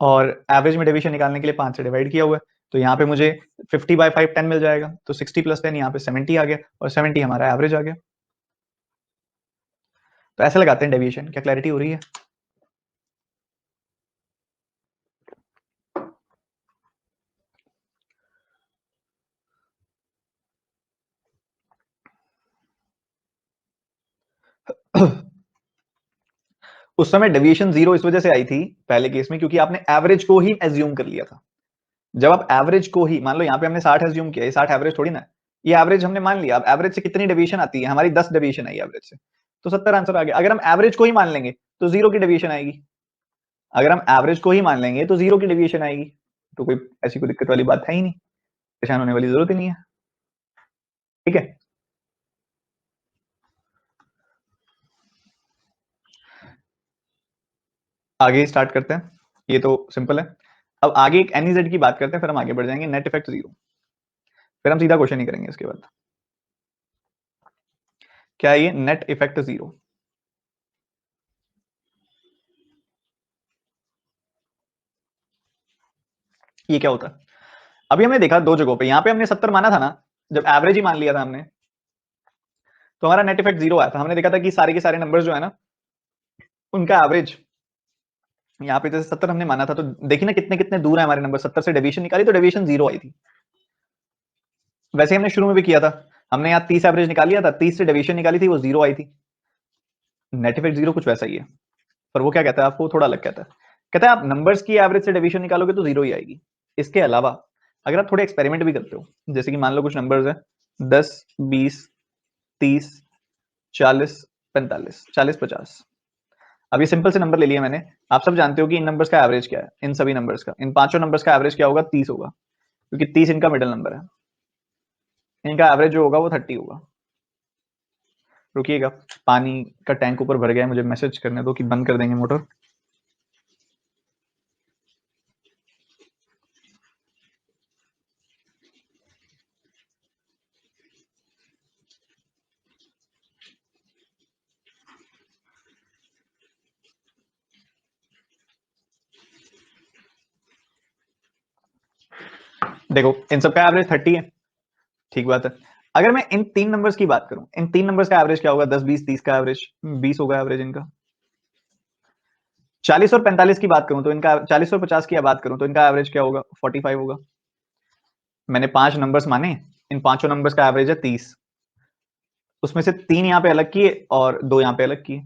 और एवरेज में डेविएशन निकालने के लिए 5 से डिवाइड किया हुआ है, तो यहाँ पे मुझे 50/5 10 मिल जाएगा, तो 60 + 10 यहाँ पे 70 आ गया, और 70 हमारा एवरेज आ गया। तो ऐसे लगाते हैं डेविएशन, क्या क्लैरिटी हो रही है। उस समय डेविएशन 0 इस वजह से आई थी पहले केस में, क्योंकि आपने एवरेज को ही एज्यूम कर लिया था। जब आप एवरेज को ही मान लो, यहाँ पे हमने 60 एज्यूम किया, ये 60 एवरेज थोड़ी ना, ये एवरेज हमने मान लिया। अब एवरेज से कितनी डेविएशन आती है, हमारी 10 डेविएशन आई एवरेज से, तो 70 आंसर आ गया। अगर हम एवरेज को ही मान लेंगे तो 0 की डेविएशन आएगी, अगर हम एवरेज को ही मान लेंगे तो 0 की डेविएशन आएगी। तो कोई ऐसी कोई दिक्कत वाली बात है ही नहीं, परेशान होने वाली जरूरत ही नहीं है। ठीक है, आगे स्टार्ट करते हैं, ये तो सिंपल है। अब आगे एक एनईजेड की बात करते हैं, फिर हम आगे बढ़ जाएंगे, नेट इफेक्ट 0। फिर हम सीधा क्वेश्चन ही करेंगे इसके बाद। क्या है ये नेट इफेक्ट 0, ये क्या होता है। अभी हमने देखा दो जगहों पे, यहाँ पे हमने 70 माना था ना, जब एवरेज ही मान लिया था हमने, तो हमारा नेट इफेक्ट 0 आया था। हमने देखा था कि सारे के सारे नंबर्स जो है ना, उनका एवरेज यहाँ पे जैसे 70 हमने माना था, तो देखिए ना कितने कितने दूर है हमारे नंबर। 70 से डेविएशन निकाली तो डेविएशन 0 आई थी। वैसे हमने शुरू में भी किया था, हमने यहाँ 30 एवरेज निकाल लिया था, 30 से डेविएशन निकाली थी, वो 0 आई थी। नेट इफेक्ट 0 कुछ वैसा ही है, पर वो क्या कहता है आपको, थोड़ा अलग कहता है। कहता है आप नंबर्स की एवरेज से डेविएशन निकालोगे तो 0 ही आएगी। इसके अलावा अगर आप थोड़े एक्सपेरिमेंट भी करते हो, जैसे कि मान लो कुछ नंबर्स है 10, 20, 30, 40, 45, 40, 50। अब ये सिंपल से नंबर ले लिया मैंने। आप सब जानते हो कि इन नंबर्स का एवरेज क्या है, इन सभी नंबर्स का, इन पांचों नंबर्स का एवरेज क्या होगा, 30 होगा, क्योंकि 30 इनका मिडिल नंबर है। इनका एवरेज जो होगा वो 30 होगा। रुकिएगा, पानी का टैंक ऊपर भर गया है, मुझे मैसेज करने दो कि बंद कर देंगे मोटर। देखो इन सबका एवरेज 30 है, ठीक बात है। अगर मैं इन तीन नंबर्स की बात करूं, इन तीन नंबर्स का एवरेज क्या होगा, 10, 20, 30 का एवरेज 20 होगा एवरेज इनका। 40 और 45 की बात करूं तो इनका, 40 और 50 की बात करूं तो इनका एवरेज क्या होगा, 45 होगा। मैंने 5 नंबर्स माने, इन पांचों नंबर्स का एवरेज है 30। उसमें से 3 यहाँ पे अलग किए और 2 यहाँ पे अलग किए।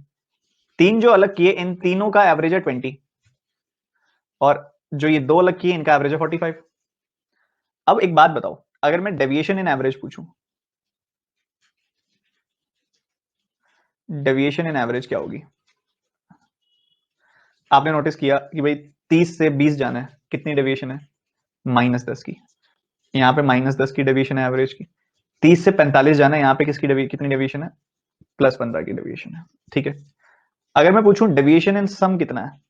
3 जो अलग किए, इन तीनों का एवरेज है 20, और जो ये 2 अलग किए इनका एवरेज है 45। अब एक बात बताओ, अगर मैं डेविएशन इन एवरेज पूछूं, डेविएशन इन एवरेज क्या होगी। आपने नोटिस किया कि भाई 30 से 20 जाना है, कितनी डेविएशन है, -10 की। यहाँ पे -10 की डेविएशन है एवरेज की। 30 से 45 जाना है, यहाँ पे कितनी डेविएशन है, +15 की डेविएशन है। ठीक है, अगर मैं पूछूं डेविएशन इन सम कितना है,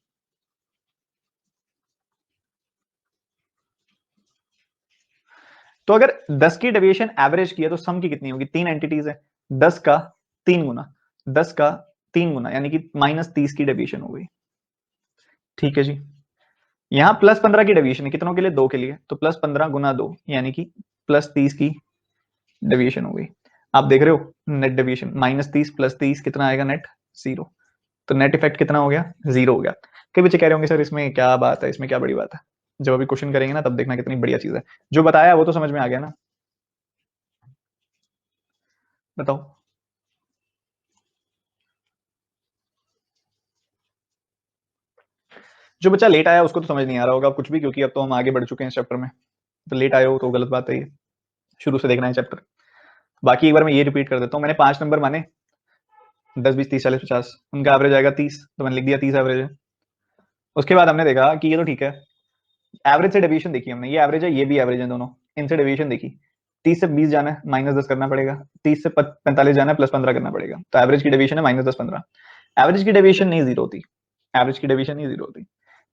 तो अगर 10 की डेविएशन एवरेज की है तो सम की कितनी होगी, 3 एंटिटीज है, 10 का 3 गुना, 10 का 3 गुना, यानी कि -30 की डेविएशन हो गई। ठीक है जी, यहाँ +15 की डेविएशन है, कितनों के लिए, 2 के लिए, तो +15 गुना 2 यानी कि +30 की डेविएशन हो गई। आप देख रहे हो नेट डेविएशन, -30 +30 कितना आएगा नेट, 0। तो नेट इफेक्ट कितना हो गया, 0 हो गया। कई बच्चे कह रहे होंगे सर इसमें क्या बात है, इसमें क्या बड़ी बात है। जब अभी क्वेश्चन करेंगे ना तब देखना कितनी बढ़िया चीज है। जो बताया वो तो समझ में आ गया ना, बताओ। जो बच्चा लेट आया उसको तो समझ नहीं आ रहा होगा कुछ भी, क्योंकि अब तो हम आगे बढ़ चुके हैं इस चैप्टर में। तो लेट आए हो तो गलत बात है ये, शुरू से देखना है चैप्टर। बाकी एक बार मैं ये रिपीट कर देता हूँ, मैंने 5 नंबर माने, 10, 20, 30, 40, 50, उनका एवरेज आएगा 30, तो मैंने लिख दिया 30 एवरेज है। उसके बाद हमने देखा कि ये तो ठीक है, एवरेज से डेविएशन देखी हमने, ये एवरेज है ये भी एवरेज है, दोनों इनसे डेविएशन देखी। 30 से 20 जाना है, -10 करना पड़ेगा। 30 से 45 जाना है, +15 करना पड़ेगा। तो एवरेज की डेविएशन है -10, 15। एवरेज की डेविएशन नहीं 0 होती, एवरेज की डेविएशन नहीं 0 होती,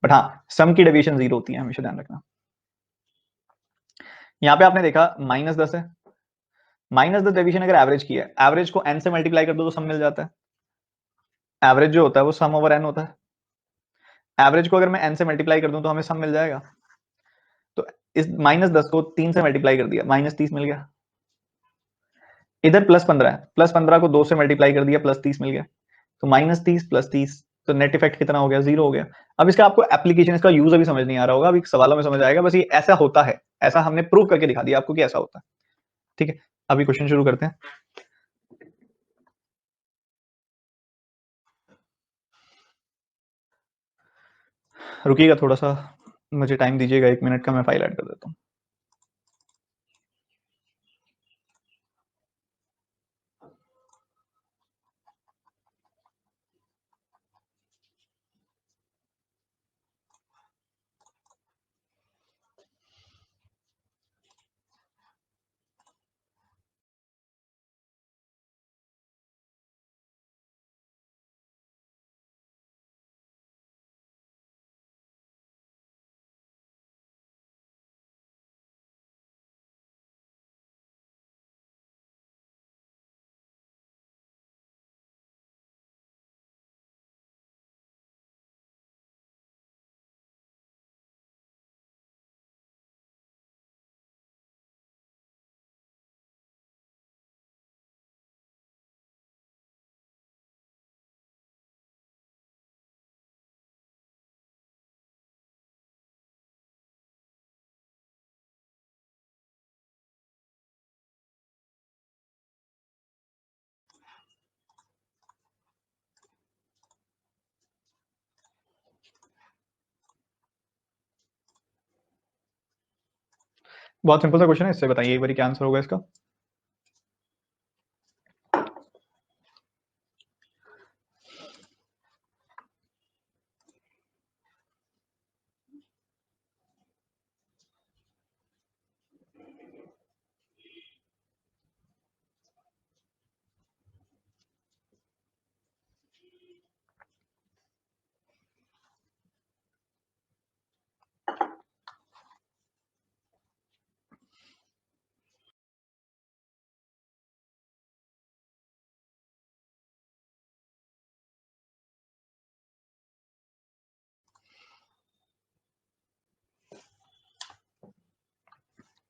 बट हाँ सम की डेविएशन 0 होती है, हमेशा ध्यान रखना। यहाँ पे आपने देखा -10 है, -10 डेविएशन अगर एवरेज की है, एवरेज को n से मल्टीप्लाई कर दो तो सम मिल जाता है। एवरेज जो होता है वो सम ओवर n होता है। एवरेज को अगर मैं n से मल्टीप्लाई कर दूं तो हमें सम मिल जाएगा। तो इस -10 को 3 से मल्टीप्लाई कर दिया, -30 मिल गया। इधर +15 है, +15 को 2 से मल्टीप्लाई कर दिया, +30 मिल गया। तो -30 +30, तो नेट इफेक्ट कितना हो गया, 0 हो गया। अब इसका आपको एप्लीकेशन, इसका यूज अभी समझ नहीं आ रहा होगा, अभी सवालों में समझ आएगा। बस ये ऐसा होता है, ऐसा हमने प्रूव करके दिखा दिया आपको कि ऐसा होता है। ठीक है, अभी क्वेश्चन शुरू करते हैं। रुकिएगा थोड़ा सा, मुझे टाइम दीजिएगा 1 मिनट का, मैं फाइल ऐड कर देता हूँ। बहुत सिंपल सा क्वेश्चन है, इससे बताइए एक बार क्या आंसर होगा इसका।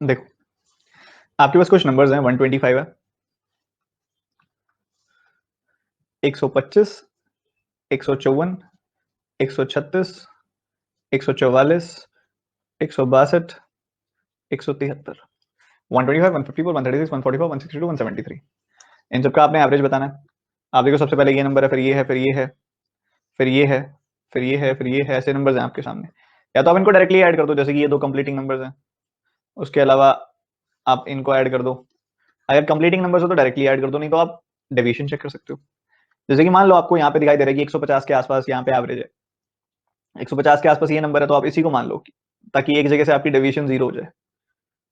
देखो आपके पास कुछ नंबर्स हैं, 125 है, 125, 154, 136, 144, 162, 173, 125, 154, 136, 144, 162, 173। इन सबका आपने एवरेज बताना है। आप देखो सबसे पहले ये नंबर है, फिर ये है, फिर ये है, फिर ये है, फिर ये है, फिर ये है, ऐसे नंबर्स हैं आपके सामने। या तो आप इनको डायरेक्टली ऐड कर दो, जैसे कि ये दो कंप्लीटिंग नंबर्स हैं, उसके अलावा आप इनको ऐड कर दो। अगर कंप्लीटिंग नंबर्स हो तो डायरेक्टली ऐड कर दो, नहीं तो आप डेविएशन चेक कर सकते हो। जैसे कि मान लो आपको यहाँ पे दिखाई दे रहा है कि 150 के आसपास यहाँ पे एवरेज है, 150 के आसपास ये नंबर है, तो आप इसी को मान लो ताकि एक जगह से आपकी डेविएशन 0 हो जाए।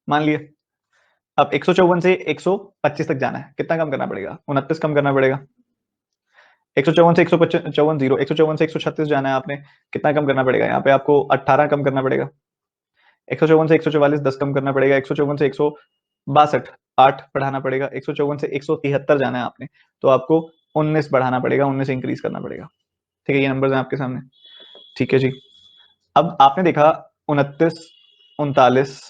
मान लिए अब 154 से 125 तक जाना है, कितना कम करना पड़ेगा? 29 कम करना पड़ेगा। 154 से 155 जीरो, 154 से 136 जाना है आपने, कितना कम करना पड़ेगा? यहाँ पे आपको 18 कम करना पड़ेगा। 154 से 144 10 कम करना पड़ेगा। 154 से 162 8 बढ़ाना पड़ेगा। 154 से 173 जाना है आपने, तो आपको 19 बढ़ाना पड़ेगा, 19 इंक्रीज करना पड़ेगा। ठीक है, ये नंबर्स हैं आपके सामने। ठीक है जी। अब आपने देखा 29, 39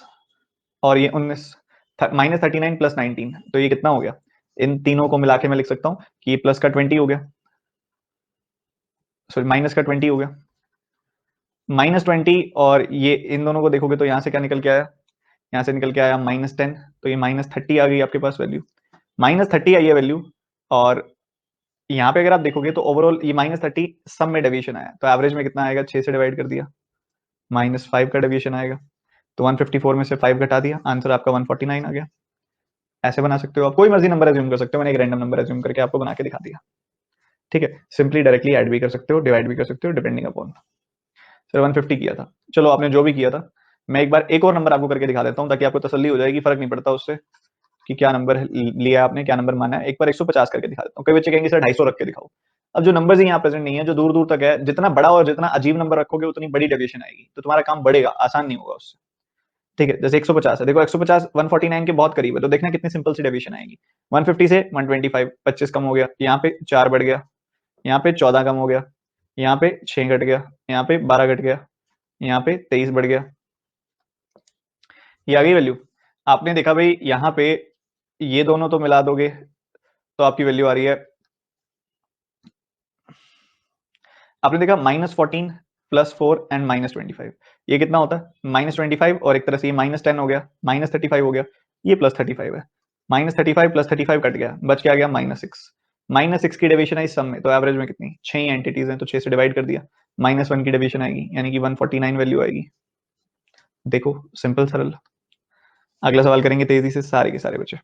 और ये 19, -39 + 19, तो ये कितना हो गया? इन तीनों को मिला के मैं लिख सकता हूँ कि ये प्लस का 20 हो गया, सॉरी माइनस का 20 हो गया। -20 और ये इन दोनों को देखोगे तो यहाँ से क्या निकल के आया? यहाँ से निकल के आया -10, तो ये -30 आ गई आपके पास वैल्यू, -30 आई है वैल्यू। और यहाँ पे अगर आप देखोगे तो ओवरऑल ये -30 सब में डेविएशन आया, तो एवरेज में कितना आएगा? 6 से डिवाइड कर दिया, -5 का डेविएशन आएगा, तो 154 में से 5 घटा दिया, आंसर आपका 149 आ गया। ऐसे बना सकते हो आप, कोई मर्जी नंबर एज्यूम कर सकते हो, मैंने एक रैंडम नंबर एज्यूम करके आपको बना के दिखा दिया। ठीक है, सिंपली डायरेक्टली ऐड भी कर सकते हो, डिवाइड भी कर सकते हो, डिपेंडिंग अपॉन। सर 150 किया था, चलो आपने जो भी किया था, मैं एक बार एक और नंबर आपको करके दिखा देता हूँ ताकि आपको तसल्ली हो जाएगी, फर्क नहीं पड़ता उससे कि क्या नंबर लिया आपने, क्या नंबर माना है। एक बार 150 करके दिखा देता हूँ। कई बच्चे कहेंगे सर 250 रख के दिखाओ। अब जो नंबर्स ही यहाँ प्रेजेंट नहीं है, जो दूर दूर तक है, जितना बड़ा और जितना अजीब नंबर रखोगे उतनी बड़ी डेविएशन आएगी, तो तुम्हारा काम बढ़ेगा, आसान नहीं होगा उससे। ठीक है, जैसे 150 है, देखो 150 149 के बहुत करीब है, तो देखना कितनी सिंपल सी डेविएशन आएगी। 150 से 125, 25 कम हो गया, यहाँ पे 4 बढ़ गया, यहाँ पे 14 कम हो गया, यहाँ पे 6 घट गया, यहाँ पे 12 घट गया, यहाँ पे 23 बढ़ गया। ये आ गई वैल्यू। आपने देखा भाई यहाँ पे ये दोनों तो मिला दोगे तो आपकी वैल्यू आ रही है, आपने देखा -14 +4 एंड -25, ये कितना होता है? -25 और एक तरह से ये -10 हो गया, -35 हो गया, ये +35 है। -35 + 35 कट गया, बच क्या गया? -6। -6 की डेविएशन है इस सम में, तो एवरेज में कितनी? 6 एंटिटीज हैं, तो 6 से डिवाइड कर दिया, -1 की डेविएशन आएगी, यानी कि 149 वैल्यू आएगी। देखो सिंपल सरल। अगला सवाल करेंगे तेजी से सारे के सारे बच्चे।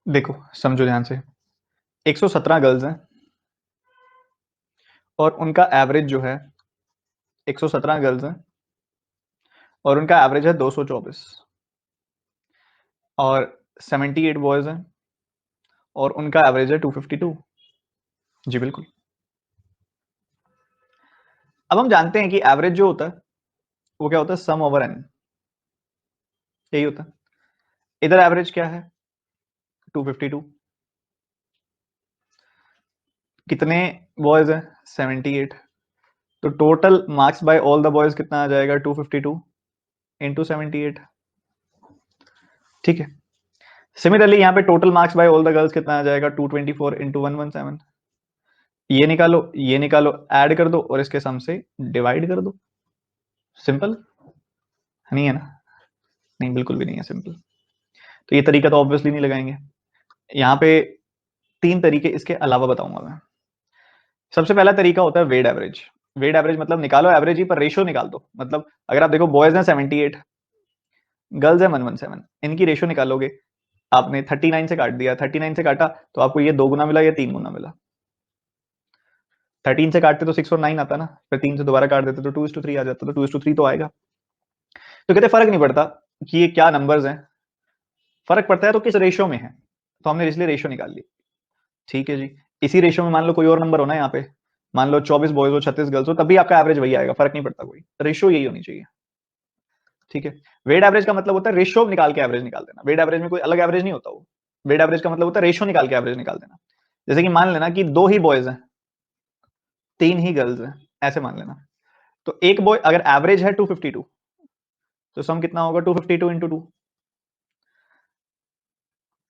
देखो समझो ध्यान से, 117 गर्ल्स हैं और उनका एवरेज जो है 117 गर्ल्स हैं और उनका एवरेज है 224 और 78 बॉयज हैं और उनका एवरेज है 252। जी बिल्कुल। अब हम जानते हैं कि एवरेज जो होता है वो क्या होता है, सम ओवर एन, यही होता है। इधर एवरेज क्या है, 252। कितने बॉयज हैं, 78। तो total marks bye all the boys कितना आ जाएगा, 252 इंटू 78। ठीक है। सिमिलरली यहाँ पे total marks bye all the girls कितना आ जाएगा, 224 इंटू 117। ये निकालो, ये निकालो, ऐड कर दो और इसके सम से डिवाइड कर दो। सिंपल नहीं है ना? नहीं, बिल्कुल भी नहीं है सिंपल। तो ये तरीका तो ऑब्वियसली नहीं लगाएंगे। यहाँ पे 3 तरीके इसके अलावा बताऊंगा मैं। सबसे पहला तरीका होता है वेट एवरेज। वेट एवरेज मतलब निकालो एवरेज ही पर रेशियो निकाल दो। मतलब अगर आप देखो बॉयज हैं 78, गर्ल्स है 117, इनकी रेशियो निकालोगे। आपने 39 से काट दिया, 39 से काटा तो आपको ये 2 गुना मिला या 3 गुना मिला। 13 से काटते तो 6 और 9 आता ना, फिर 3 से दोबारा काट देते तो 2:3 आ जाता, तो 2:3 तो आएगा। तो कहते फर्क नहीं पड़ता कि ये क्या नंबर्स हैं, फर्क पड़ता है तो किस रेशियो में है। तो हमने इसलिए रेशियो निकाल ली। ठीक है जी। इसी रेशियो में मान लो कोई और नंबर हो ना, यहाँ पे मान लो 24 बॉयज हो 36 गर्ल्स हो, तब भी आपका एवरेज वही आएगा, फर्क नहीं पड़ता कोई, रेशियो यही होनी चाहिए। ठीक है। वेट एवरेज का मतलब होता है रेशियो निकाल के एवरेज निकाल देना। वेट एवरेज में कोई अलग एवरेज नहीं होता वो। वेट एवरेज का मतलब होता है रेशियो निकाल के एवरेज निकाल देना। जैसे कि मान लेना कि 2 ही बॉयज हैं 3 ही गर्ल्स हैं, ऐसे मान लेना। तो एक बॉय अगर एवरेज है 252 तो सम कितना होगा, 252 इंटू 2।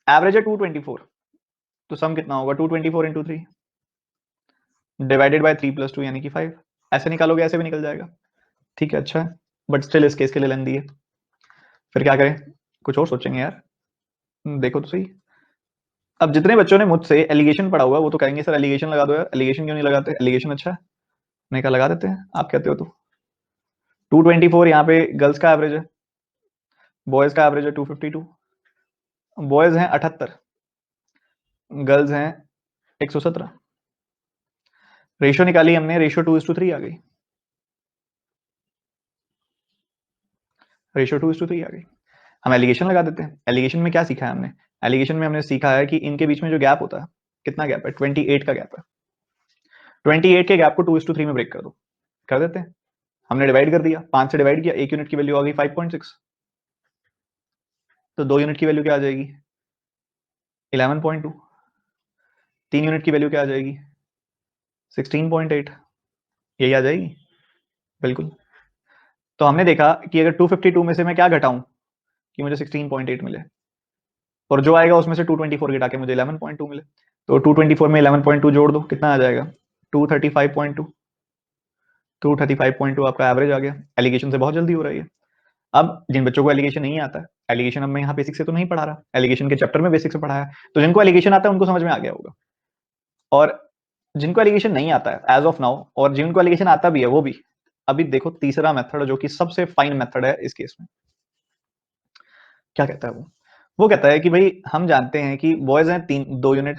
एवरेज है 224 तो सम कितना होगा, 224 इंटू 3 डिवाइडेड बाय 3 प्लस 2 यानी कि 5। ऐसे निकालोगे ऐसे भी निकल जाएगा। ठीक है, अच्छा है, बट स्टिल इस केस के लिए लेंदी है। फिर क्या करें, कुछ और सोचेंगे यार। देखो तो सही। अब जितने बच्चों ने मुझसे एलिगेशन पढ़ा हुआ है वो तो कहेंगे सर एलिगेशन लगा दो यार, एलिगेशन क्यों नहीं लगाते, एलिगेशन अच्छा है। नहीं कहा लगा देते हैं, आप कहते हो तो। 224 यहाँ पे गर्ल्स का एवरेज है, बॉयज का एवरेज है 252। बॉयज हैं 78, गर्ल्स हैं 117। रेशियो निकाली हमने, रेशियो 2:3 आ गई, रेशियो 2:3 आ गई। हम एलिगेशन लगा देते हैं। एलिगेशन में क्या सीखा है हमने, एलिगेशन में हमने सीखा है कि इनके बीच में जो गैप होता है, कितना गैप है, 28 का गैप है। 28 के गैप को 2:3 में ब्रेक कर दो, कर देते हैं। हमने डिवाइड कर दिया, 5 से डिवाइड किया, 1 यूनिट की वैल्यू आ गई 5.6, तो 2 यूनिट की वैल्यू क्या आ जाएगी, 11.2। 3 यूनिट की वैल्यू क्या आ जाएगी, 16.8। यही आ जाएगी, बिल्कुल। तो हमने देखा कि अगर 252 में से मैं क्या घटाऊं कि मुझे 16.8 मिले, और जो आएगा उसमें से 224 घटा के मुझे 11.2 मिले। तो 224 में 11.2 जोड़ दो, कितना आ जाएगा, 235.2। 235.2 आपका एवरेज आ गया। एलिगेशन से बहुत जल्दी हो रही है। अब जिन बच्चों को एलिगेशन नहीं आता है, एलिगेशन अब मैं यहाँ बेसिक से तो नहीं पढ़ा रहा, एलिगेशन के चैप्टर में बेसिक से पढ़ाया, तो जिनको एलिगेशन आता है उनको समझ में आ गया होगा। और जिनको एलिगेशन नहीं आता है एज ऑफ नाउ, और जिनको एलिगेशन आता भी है वो भी, अभी देखो तीसरा मेथड जो कि सबसे फाइन मेथड है इस केस में, क्या कहता है वो कहता है कि भाई हम जानते हैं कि बॉयज हैं 2 यूनिट,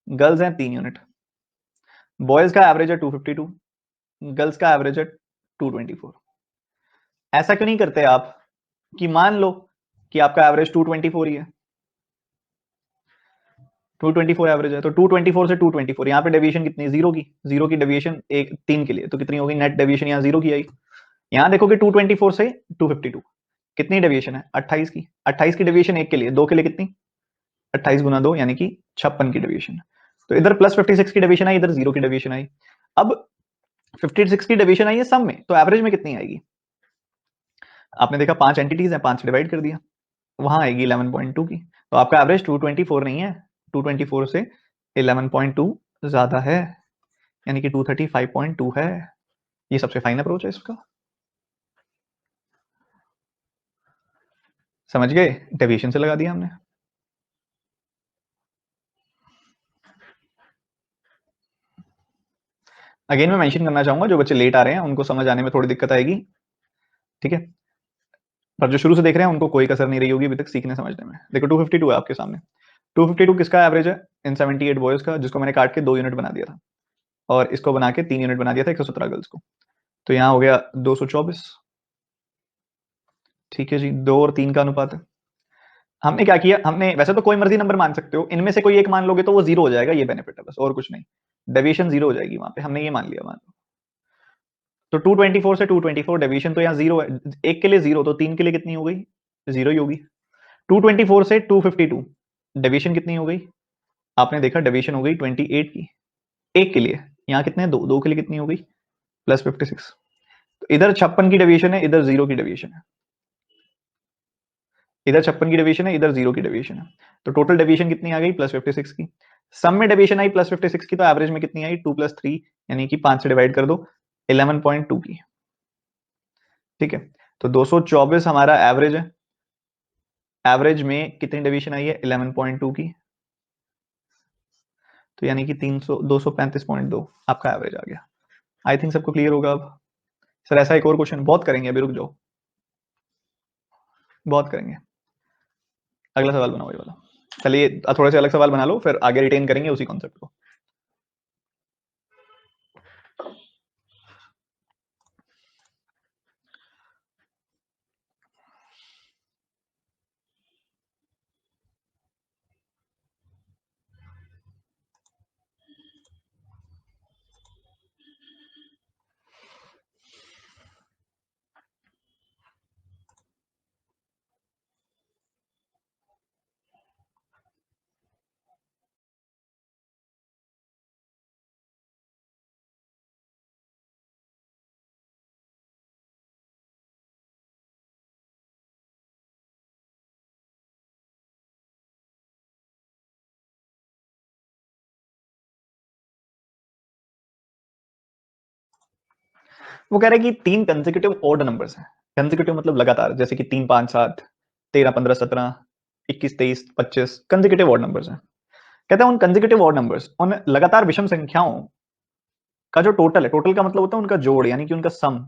गर्ल्स हैं 3 यूनिट। बॉयज का एवरेज है 252, गर्ल्स का एवरेज है 224। ऐसा क्यों नहीं करते आप कि मान लो कि आपका एवरेज 224 ही है, 224 एवरेज है, तो 224 से 224 यहाँ पे डेविएशन कितनी, जीरो की डेविएशन एक 3 के लिए, तो कितनी होगी नेट डेविएशन, यहाँ जीरो की आई। यहाँ देखोगे 224 से 252 कितनी डेविएशन है, 28 की। 28 की डेविएशन एक के लिए, दो के लिए कितनी, 28 गुना 2 यानी कि 56 की डेविएशन। तो इधर प्लस 56 की डेविएशन आई, इधर जीरो की डेविएशन आई। अब 56 की डेविएशन आई है सम में, तो एवरेज में कितनी आएगी, आपने देखा 5 एंटिटीज है, 5 से डिवाइड कर दिया, वहां आएगी 11.2 की। तो आपका एवरेज 224 नहीं है, 224 से 11.2 ज्यादा है, यानी कि 235.2 है। ये सबसे फाइन अप्रोच है इसका, समझ गए, डेविएशन से लगा दिया हमने। अगेन मैं मेंशन करना चाहूंगा जो बच्चे लेट आ रहे हैं उनको समझ आने में थोड़ी दिक्कत आएगी, ठीक है, पर जो शुरू से देख रहे हैं उनको कोई कसर नहीं रही होगी अभी तक सीखने समझने में। देखो 252 है आपके सामने, 252 किसका एवरेज है? इन 78 बॉयज का, जिसको मैंने काट के 2 यूनिट बना दिया था, और इसको बना के 3 यूनिट बना दिया था 117 गर्ल्स को। तो यहाँ हो गया 224। ठीक है जी, 2 और 3 का अनुपात है। हमने क्या किया, हमने वैसे तो कोई मर्जी नंबर मान सकते हो, इनमें से कोई एक मान लोगे तो वो जीरो हो जाएगा, ये बेनिफिट है बस, और कुछ नहीं। डेविएशन जीरो हो जाएगी वहां पे, हमने ये मान लिया, मान लो। तो 224 से 224 डेविएशन तो यहाँ जीरो है, एक के लिए जीरो, तो 3 के लिए कितनी हो गई? जीरो ही होगी। 224 से 252 डेविएशन कितनी हो गई? आपने देखा डेविएशन हो गई 28 की, एक के लिए। यहाँ कितने? दो, दो के लिए कितनी हो गई? +56। तो इधर 56 की डेविएशन है, इधर जीरो की डेविएशन है। इधर 56 की डेविएशन है, इधर जीरो की डेविएशन है। तो टोटल डेविएशन कितनी आ गई? +56 की। सम में डेविएशन आई +56 की, तो एवरेज में कितनी आई? 2 + 3, यानी कि 5 से डिवाइड कर दो, 11.2 की। ठीक है, तो 224 हमारा एवरेज है। एवरेज में कितनी डेविएशन आई है? 11.2 की। तो यानी कि 235.2 आपका एवरेज आ गया। आई थिंक सबको क्लियर होगा अब। सर ऐसा एक और क्वेश्चन बहुत करेंगे, अभी रुक जाओ, बहुत करेंगे। अगला सवाल बनाओ ये वाला। चलिए थोड़े से अलग सवाल बना लो, फिर आगे रिटेन करेंगे उसी कॉन्सेप्ट को। वो कह रहे हैं कि 3 कंसेक्यूटिव ऑड नंबर्स हैं। कंसेक्यूटिव मतलब लगातार, जैसे कि 3 5 7, 13 15 17, 21 23 25 कंसेक्यूटिव ऑड नंबर्स हैं। कहते हैं उन कंसेक्यूटिव ऑड नंबर्स, उन लगातार विषम संख्याओं का जो टोटल है, टोटल का मतलब होता है उनका जोड़, यानी कि उनका सम।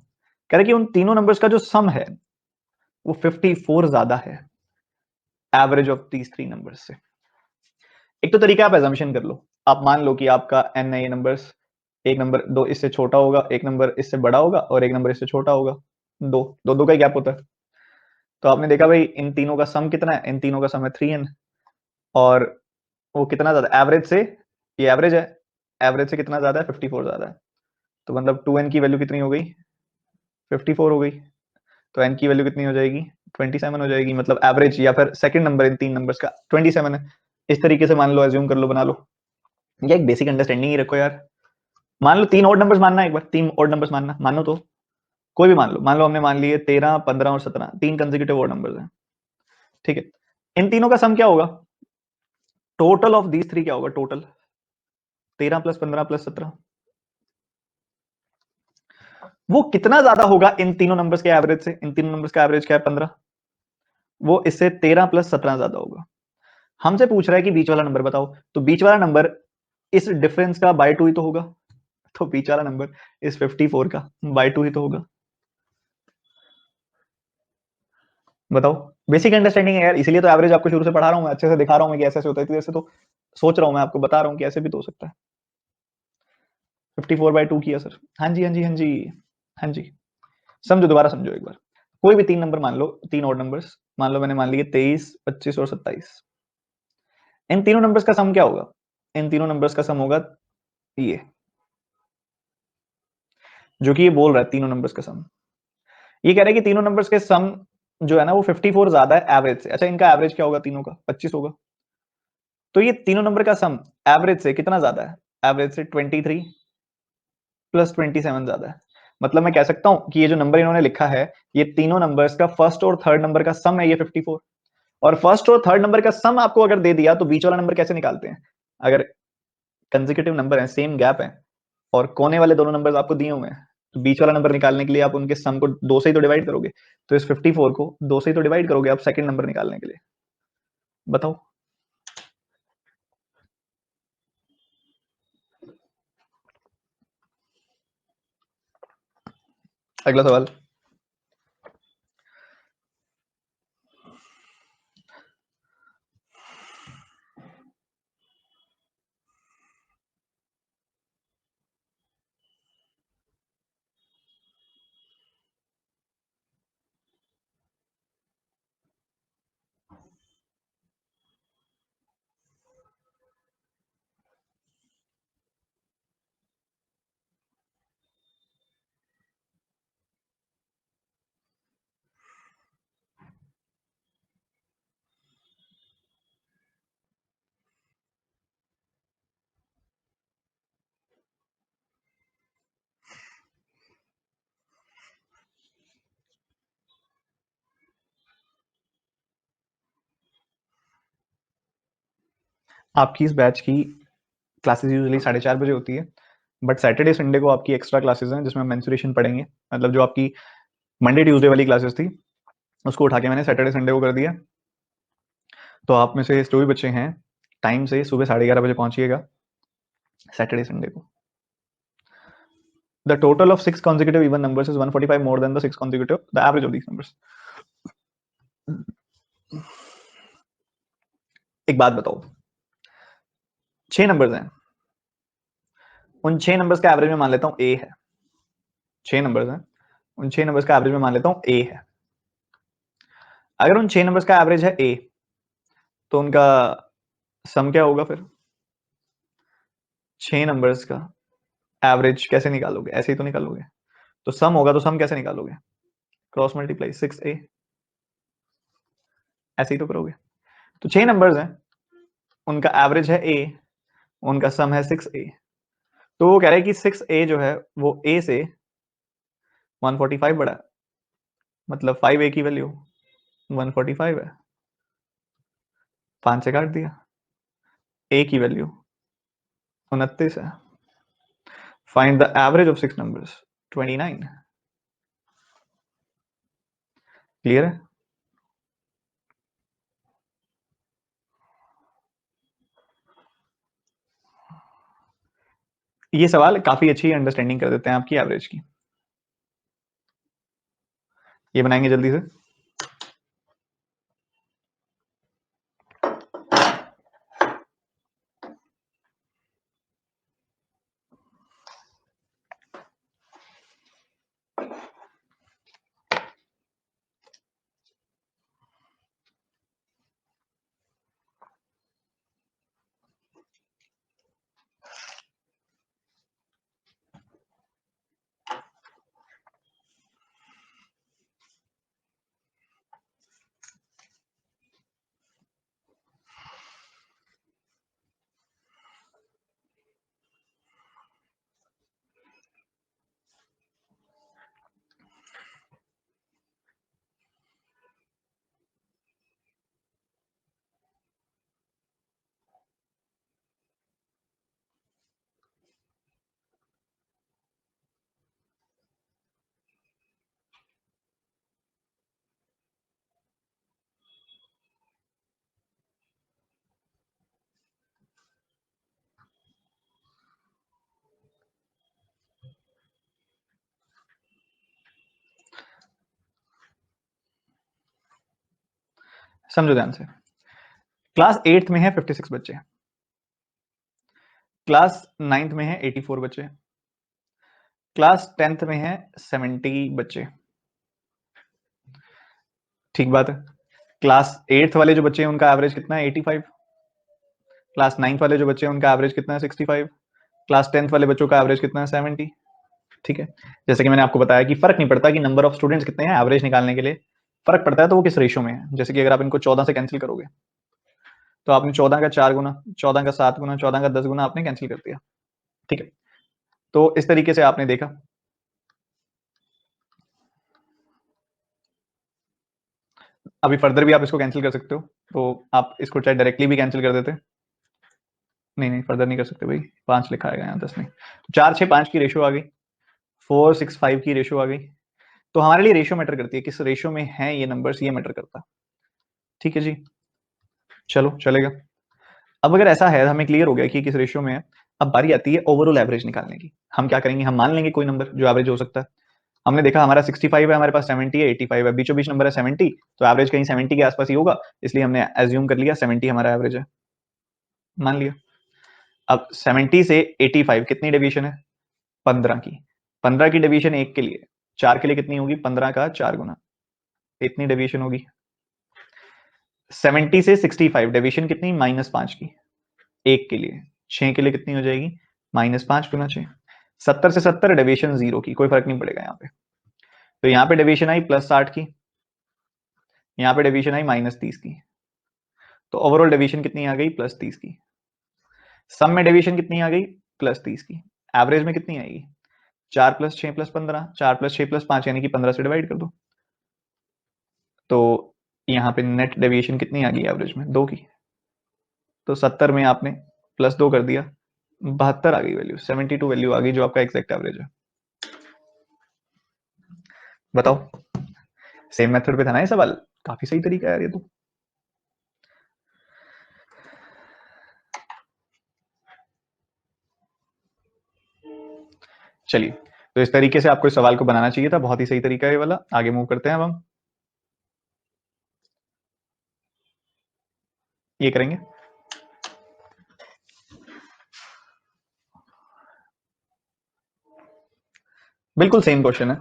कह रहे कि उन तीनों नंबर्स का जो सम है वो 54 ज्यादा है एवरेज ऑफ दीज 3 नंबर्स से। एक तो तरीका, आप एजम्पशन कर लो, आप मान लो कि आपका n है, ये नंबर्स, एक नंबर दो इससे छोटा होगा, एक नंबर इससे बड़ा होगा, और एक नंबर इससे छोटा होगा। दो दो दो का गैप होता है। तो आपने देखा भाई इन तीनों का सम कितना है? इन तीनों का सम है 3n। और वो कितना ज्यादा एवरेज से? ये एवरेज है, एवरेज से कितना ज्यादा है? 54 ज्यादा है। तो मतलब 2n की वैल्यू कितनी हो गई? 54 हो गई। तो n की वैल्यू कितनी हो जाएगी? 27 हो जाएगी। मतलब एवरेज या फिर सेकंड नंबर इन तीन नंबर्स का 27 है। इस तरीके से मान लो, एज्यूम कर लो, बना लो। ये एक बेसिक अंडरस्टैंडिंग ही रखो यार। मान लो 3 ऑड नंबर्स मानना, एक बार 3 ऑड नंबर्स मानना, मानो तो कोई भी मान लो। मान लो हमने मान लिए 13 15 और 17, 3 कंसेक्यूटिव ऑड नंबर्स हैं। ठीक है, इन तीनों का सम क्या होगा? टोटल ऑफ दीज 3 क्या होगा? टोटल 13 + 15 + 17, वो कितना ज्यादा होगा इन तीनों नंबर्स के एवरेज से? इन तीनों नंबर्स का एवरेज क्या है? 15। वो इससे 13 + 17 ज्यादा होगा। हमसे पूछ रहा है कि बीच वाला नंबर बताओ, तो बीच वाला नंबर इस डिफरेंस का बाय 2 ही तो होगा। तो बीच वाला नंबर इस 54 का बाय 2 ही तो होगा। बताओ, बेसिक अंडरस्टैंडिंग है यार, इसीलिए तो एवरेज आपको शुरू से पढ़ा रहा हूं मैं, अच्छे से दिखा रहा हूं कि ऐसे ऐसे होता है, तो ऐसे तो सोच रहा हूं मैं, आपको बता रहा हूं कि ऐसे भी तो हो सकता है। 54/2 किया सर। हाँ जी हाँ जी हाँ जी। हाँ जी, समझो, दोबारा समझो एक बार। कोई भी 3 नंबर मान लो, 3 ऑड नंबर्स मान लो, मैंने मान लिए 23 25 और 27। इन तीनों नंबर्स का सम क्या होगा? इन तीनों नंबर्स का सम होगा ये, जो कि ये बोल रहा है तीनों नंबर्स का सम। ये कह रहा है कि तीनों नंबर्स के सम जो है ना वो 54 ज्यादा है एवरेज से। अच्छा, इनका एवरेज क्या होगा? तीनों का 25 होगा। तो ये तीनों नंबर का सम एवरेज से कितना ज्यादा है? एवरेज से 23 + 27 ज्यादा है। मतलब मैं कह सकता हूं कि ये जो नंबर इन्होंने लिखा है, ये तीनों नंबर्स का फर्स्ट और थर्ड नंबर का सम है ये 54। और फर्स्ट और थर्ड नंबर का सम आपको अगर दे दिया, तो बीच वाला नंबर कैसे निकालते हैं? अगर कंसेक्यूटिव नंबर है, सेम गैप है, और कोने वाले दोनों नंबर्स आपको दिए हुए हैं, तो बीच वाला नंबर निकालने के लिए आप उनके सम को 2 से ही तो डिवाइड करोगे। तो इस 54 को 2 से ही तो डिवाइड करोगे आप सेकंड नंबर निकालने के लिए। बताओ। अगला सवाल। आपकी इस बैच की क्लासेस यूजुअली 4:30 बजे होती है, बट सैटरडे संडे को आपकी एक्स्ट्रा क्लासेस हैं जिसमें मेंसुरेशन पढ़ेंगे। मतलब जो आपकी मंडे ट्यूसडे वाली क्लासेस थी उसको उठा के मैंने सैटरडे संडे को कर दिया। तो आप में से जो भी बच्चे हैं टाइम से सुबह 11:30 बजे पहुंचिएगा सैटरडे संडे को। The total of 6 consecutive even numbers is 145 more than the 6 consecutive, the average of these numbers. एक बात बताओ, 6 नंबर्स हैं, उन 6 नंबर्स का एवरेज में मान लेता हूं ए है। 6 नंबर्स हैं, उन 6 नंबर्स का एवरेज में मान लेता हूं ए है। अगर उन 6 नंबर्स का एवरेज है ए, तो उनका सम क्या होगा फिर? 6 नंबर्स का एवरेज कैसे निकालोगे? ऐसे ही तो निकालोगे। तो सम होगा, तो सम कैसे निकालोगे? क्रॉस मल्टीप्लाई 6a, ऐसे ही तो करोगे। तो 6 नंबर्स हैं, उनका एवरेज है ए, उनका सम है 6a। तो वो कह रहे हैं कि 6a जो है वो a से 145 बड़ा है, मतलब 5a की वैल्यू 145 है। 5 से काट दिया, a की वैल्यू 29 है। Find the average of 6 numbers 29। Clear है? ये सवाल काफी अच्छी अंडरस्टैंडिंग कर देते हैं आपकी एवरेज की। ये बनाएंगे जल्दी से। समझो ध्यान से। क्लास 8th में है 56 बच्चे, क्लास 9th में है 84 बच्चे, क्लास 10th में है 70 बच्चे। ठीक बात है। क्लास 8th वाले जो बच्चे हैं उनका एवरेज कितना है? 85। क्लास 9th वाले जो बच्चे हैं उनका एवरेज कितना है? 65। क्लास 10th वाले बच्चों का एवरेज कितना है? 70। ठीक है। जैसे कि मैंने आपको बताया कि फर्क नहीं पड़ता कि नंबर ऑफ स्टूडेंट्स कितने हैं, एवरेज निकालने के लिए फर्क पड़ता है तो वो किस रेशियो में है। जैसे कि अगर आप इनको 14 से कैंसिल करोगे तो आपने 14 का 4 गुना, 14 का 7 गुना, 14 का 10 गुना आपने कैंसिल कर दिया। ठीक है। तो इस तरीके से आपने देखा। अभी फर्दर भी आप इसको कैंसिल कर सकते हो, तो आप इसको चाहे डायरेक्टली भी कैंसिल कर देते। नहीं नहीं, फर्दर नहीं कर सकते भाई, 5 लिखा है यहाँ, 10 नहीं। 4 6 5 की रेशियो आ गई, 4 6 5 की रेशियो आ गई। तो हमारे लिए रेशियो मैटर करती है, किस रेशियो में है ये नंबर्स, ये मैटर करता है। ठीक है जी, चलो चलेगा। अब अगर ऐसा है, हमें क्लियर हो गया कि किस रेशियो में है। अब बारी आती है ओवरऑल एवरेज निकालने की। हम क्या करेंगे, हम मान लेंगे कोई नंबर जो एवरेज हो सकता है। हमने देखा हमारा 65 है, हमारे पास 70 है, 85 है, बीचों बीच नंबर है 70, तो एवरेज कहीं 70 के आसपास ही होगा, इसलिए हमने एज्यूम कर लिया 70 हमारा एवरेज है, मान लिया। अब 70 से 85 कितनी डेविएशन है? 15 की। 15 की डेविएशन 1 के लिए, 4 के लिए कितनी होगी? 15 का 4 गुना, इतनी डेविएशन होगी। 70 से 65 डेविएशन कितनी? -5 की, 1 के लिए। 6 के लिए कितनी हो जाएगी? -5 गुना 6। 70 से 70 डेविएशन 0 की, कोई फर्क नहीं पड़ेगा यहाँ पे। तो यहाँ पे डेविएशन आई +60 की, यहाँ पे डेविएशन आई -30 की, तो ओवरऑल डेविएशन कितनी आ गई? +30 की। सम में डेविएशन कितनी आ गई? +30 की। एवरेज में कितनी आएगी? 4 + 6 + 15, 4 + 6 + 5 यानी कि 15 से डिवाइड कर दो। तो यहाँ पे नेट डेविएशन कितनी आ गई एवरेज में? 2 की। तो 70 में आपने +2 कर दिया, 72 आ गई वैल्यू, 72 वैल्यू आ गई जो आपका एग्जैक्ट एवरेज है। बताओ, सेम मेथड पे था ना ये सवाल? काफी सही तरीका है यार ये तो। चलिए, तो इस तरीके से आपको इस सवाल को बनाना चाहिए था, बहुत ही सही तरीका है ये वाला। आगे मूव करते हैं अब हम। ये करेंगे। बिल्कुल सेम क्वेश्चन है।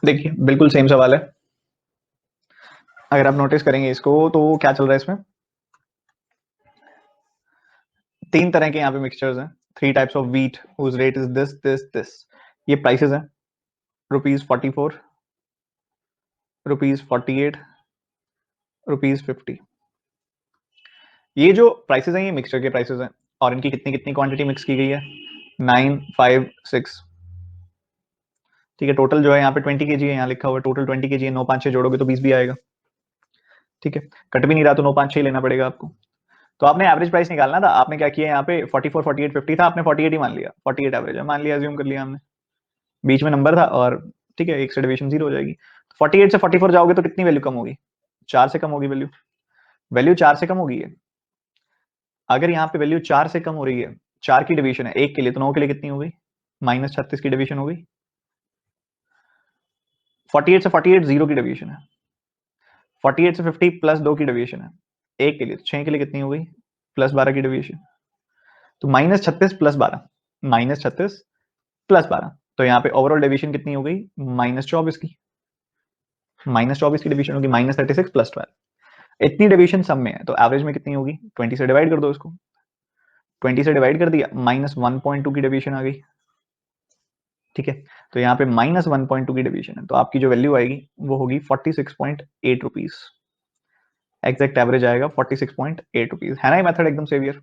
देखिए, बिल्कुल सेम सवाल है। अगर आप नोटिस करेंगे इसको तो क्या चल रहा है इसमें, 3 तरह के यहाँ पे मिक्सचर्स हैं। 3 types of wheat whose rate is this this this. ये प्राइसेस हैं, ₹44, ₹48, ₹50। ये जो प्राइसेस हैं ये मिक्सचर के प्राइसेस हैं, और इनकी कितनी कितनी क्वांटिटी मिक्स की गई है, 9, 5, 6। ठीक है, टोटल जो है यहाँ पे 20 kg है, यहाँ लिखा हुआ है टोटल 20 kg है। 9, 5, 6 जोड़ोगे तो 20 भी आएगा। ठीक है, कट भी नहीं रहा तो 9, 5, 6 लेना पड़ेगा आपको। तो आपने एवरेज प्राइस निकालना था, आपने क्या किया, यहाँ पे 44, 48, 50 था, आपने 48 ही मान लिया, 48 एवरेज है मान लिया, अज्यूम कर लिया हमने। बीच में नंबर था और ठीक है, एक से डिवीजन 0 हो जाएगी। 48 से 44 जाओगे तो कितनी वैल्यू कम होगी, 4 से कम होगी वैल्यू। वैल्यू 4 से कम होगी है। अगर यहाँ पे वैल्यू 4 से कम हो रही है, 4 की डिवीजन है 1 के लिए, तो 9 के लिए कितनी हो गई, -36 की डिवीजन हो गई। 48 से 48 0 की डिवीजन है। 48 से 50 +2 की डिवीजन है 1 के लिए, तो 6 के लिए कितनी हो गई, +12 की डिवीजन। तो -36 +12, -36 +12, तो यहाँ पे ओवरऑल डिवीजन कितनी हो गई, -24 की। -24 की डिवीजन होगी, -36 +12। इतनी डिवीजन सब में है, तो एवरेज में कितनी होगी, 20 से डिवाइड कर दो इसको। 20 से डिवाइड कर दिया, -1.2 की डिवीजन आ गई। ठीक है, तो यहाँ पे -1.2 की डिवीजन है, तो आपकी जो वैल्यू आएगी वो होगी 46.8 रुपीज। एग्जैक्ट एवरेज आएगा 46.8 रुपीज। है ना ये मेथड एकदम सेवियर?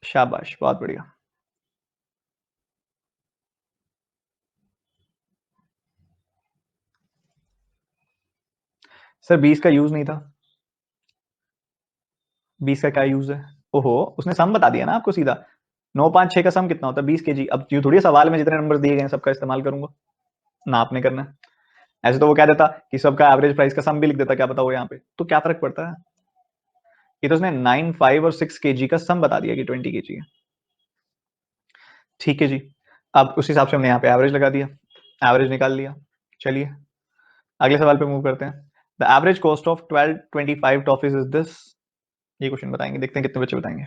शाबाश, बहुत बढ़िया। सर 20 का यूज नहीं था। 20 का क्या यूज है? ओहो, उसने सम बता दिया ना आपको सीधा। 9, 5, 6 का सम कितना होता है, 20 kg। अब यूं थोड़ी सवाल में जितने नंबर दिए गए हैं सबका इस्तेमाल करूंगा, ना आपने करना है। ऐसे तो वो कह देता कि सबका एवरेज प्राइस का सम भी लिख देता, क्या पता वो यहाँ पे, तो क्या फर्क पड़ता है। ये तो उसने 9, 5 और 6 kg का सम बता दिया कि 20 kg है। ठीक है जी, अब उस हिसाब से हमने यहाँ पे एवरेज लगा दिया, एवरेज निकाल लिया। चलिए अगले सवाल पे मूव करते हैं। The average cost of 1225 toffees is this. ये क्वेश्चन बताएंगे, देखते हैं कितने बच्चे बताएंगे।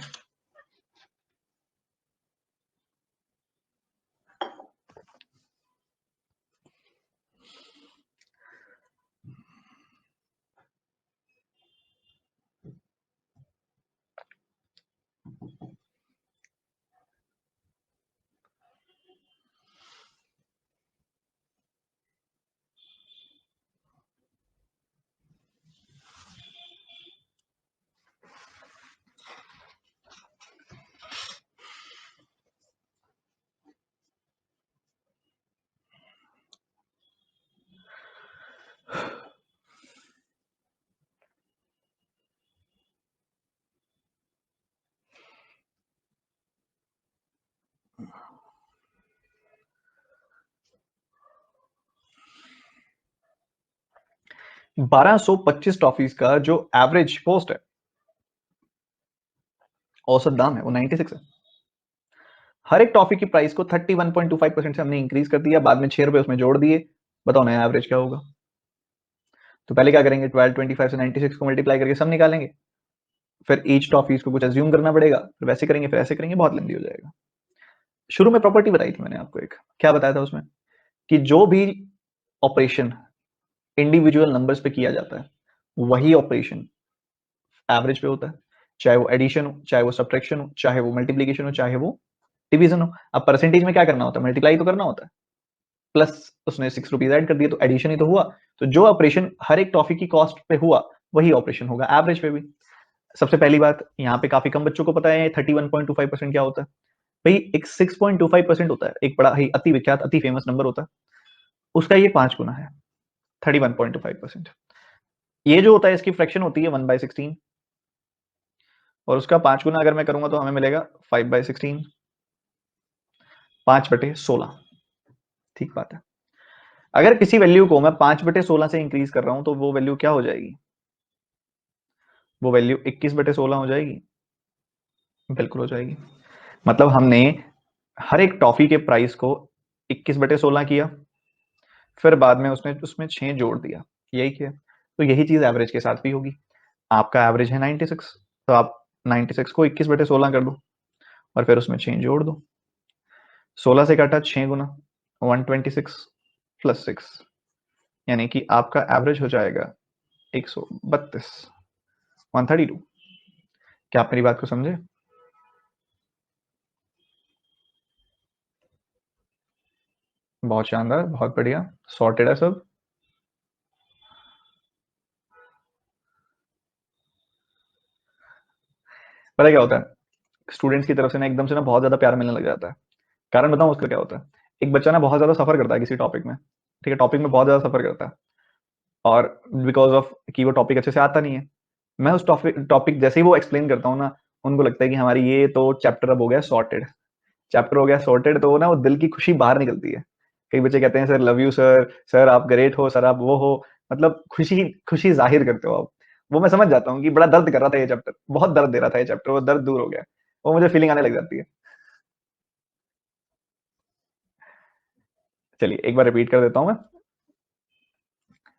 1225 टॉफीज का जो एवरेज पोस्ट है, औसत दाम है वो 96 है। हर एक टॉफी की प्राइस को 31.25% से हमने इंक्रीज कर दिया, बाद में 6 रुपए उसमें जोड़ दिए। बताओ नया एवरेज क्या होगा? तो पहले क्या करेंगे, 1225 से 96 को मल्टीप्लाई करके सम निकालेंगे, फिर ईच टॉफीज को कुछ अज्यूम करना पड़ेगा, फिर वैसे करेंगे, फिर ऐसे करेंगे, बहुत लंबी हो जाएगा। शुरू में प्रॉपर्टी बताई थी मैंने आपको, एक क्या बताया था उसमें, कि जो भी ऑपरेशन इंडिविजुअल नंबर्स पे किया जाता है वही ऑपरेशन एवरेज पे होता है, चाहे वो एडिशन हो, चाहे वो सब्ट्रैक्शन हो, चाहे वो मल्टीप्लीकेशन हो, चाहे वो डिवीजन हो। अब परसेंटेज में क्या करना होता है, मल्टीप्लाई तो करना होता है, प्लस उसने 6 रुपीज ऐड कर दिए तो एडिशन ही तो हुआ। तो जो ऑपरेशन हर एक टॉफी की कॉस्ट पे हुआ वही ऑपरेशन होगा एवरेज पे भी। सबसे पहली बात, यहाँ पे काफी कम बच्चों को पता है 31.25% क्या होता है। भाई एक 6.25% होता है, एक बड़ा ही अति विख्यात अति फेमस नंबर होता है, उसका ये 5 गुना है 31.25%। ये जो होता है इसकी फ्रैक्शन होती है 1/16, और उसका 5 गुना अगर मैं करूंगा तो हमें मिलेगा 5/16, 5/16। ठीक बात है। अगर किसी वैल्यू को मैं 5/16 से इंक्रीज कर रहा हूं तो वो वैल्यू क्या हो जाएगी, वो वैल्यू 21/16 हो जाएगी। बिल्कुल हो जाएगी। मतलब हमने हर एक टॉफी के प्राइस को 21/16 किया, फिर बाद में उसने उसमें 6 जोड़ दिया, यही किया। तो यही चीज एवरेज के साथ भी होगी। आपका एवरेज है 96, तो आप 96 को 21/16 कर दो और फिर उसमें 6 जोड़ दो। 16 से काटा 6 गुना 126 प्लस 6, यानी कि आपका एवरेज हो जाएगा 132, 132। क्या आप मेरी बात को समझे? बहुत शानदार, बहुत बढ़िया, सॉर्टेड है सब। पता है क्या होता है, स्टूडेंट्स की तरफ से ना एकदम से ना बहुत ज्यादा प्यार मिलने लग जाता है। कारण बताऊं उसका क्या होता है, एक बच्चा ना बहुत ज्यादा सफर करता है किसी टॉपिक में, ठीक है, टॉपिक में बहुत ज्यादा सफर करता है, और बिकॉज ऑफ कि वो टॉपिक अच्छे से आता नहीं है, मैं उस टॉपिक टॉपिक जैसे ही वो एक्सप्लेन करता हूँ ना, उनको लगता है कि हमारी ये तो चैप्टर अब हो गया सॉर्टेड, चैप्टर हो गया सॉर्टेड, तो ना वो दिल की खुशी बाहर निकलती है। कई बच्चे कहते हैं sir love you sir, sir आप ग्रेट हो, सर आप वो हो, मतलब खुशी खुशी जाहिर करते हो आप। वो मैं समझ जाता हूँ कि बड़ा दर्द कर रहा था ये चैप्टर, बहुत दर्द दे रहा था ये चैप्टर, वो दर्द दूर हो गया, वो मुझे फीलिंग आने लग जाती है। चलिए एक बार रिपीट कर देता हूँ मैं,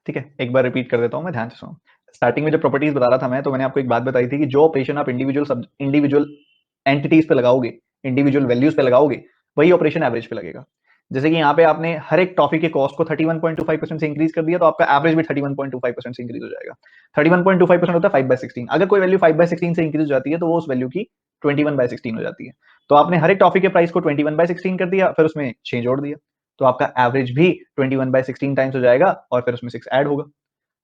ठीक है, एक बार रिपीट कर देता हूँ मैं, ध्यान से सुनो। स्टार्टिंग में जब प्रॉपर्टीज बता रहा था मैं, तो मैंने आपको एक बात बताई थी कि जो ऑपरेशन आप इंडिविजुअल एंटिटीज पे लगाओगे, इंडिविजुअल वैल्यूज पे लगाओगे, वही ऑपरेशन एवरेज पे लगेगा। जैसे कि यहाँ पे आपने हर एक टॉफी के कॉस्ट को 31.25% से इंक्रीज कर दिया, तो आपका एवरेज भी 31.25% से इंक्रीज हो जाएगा। 31.25% होता है 5/16। अगर कोई वैल्यू 5/16 से इंक्रीज हो जाती है तो वो उस वैल्यू की 21/16 हो जाती है। तो आपने हर एक टॉफी के प्राइस को 21/16 कर दिया, फिर उसमें 6 जोड़ दिया, तो आपका एवरेज भी 21/16 टाइम्स हो जाएगा, और फिर उसमें 6 ऐड होगा।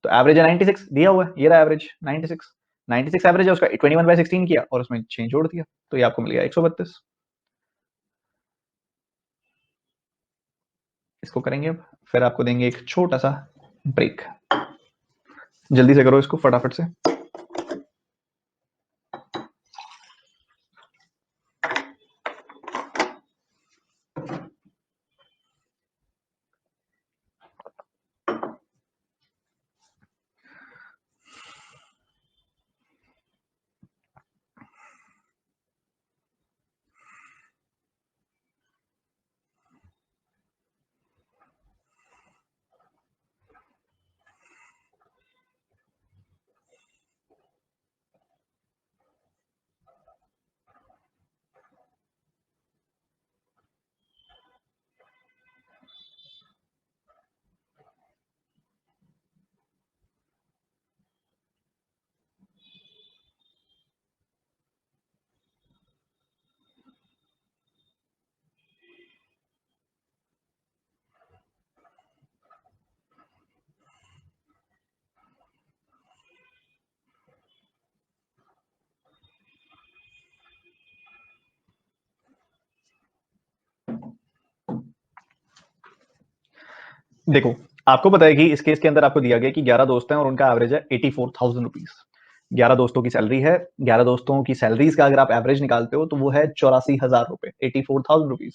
तो एवरेज है 96 दिया हुआ है, ये रहा एवरेज 96, 96 एवरेज है, उसका 21/16 किया और उसमें 6 जोड़ दिया, तो ये आपको मिल गया 132। इसको करेंगे अब, फिर आपको देंगे एक छोटा सा ब्रेक। जल्दी से करो इसको फटाफट से। देखो, आपको पता है कि इस केस के अंदर आपको दिया गया कि 11 दोस्त हैं और उनका एवरेज है 84,000 रुपीज। 11 दोस्तों की सैलरी है, 11 दोस्तों की सैलरीज का अगर आप एवरेज निकालते हो तो वो है 84,000 रुपए, 84,000 रुपीज।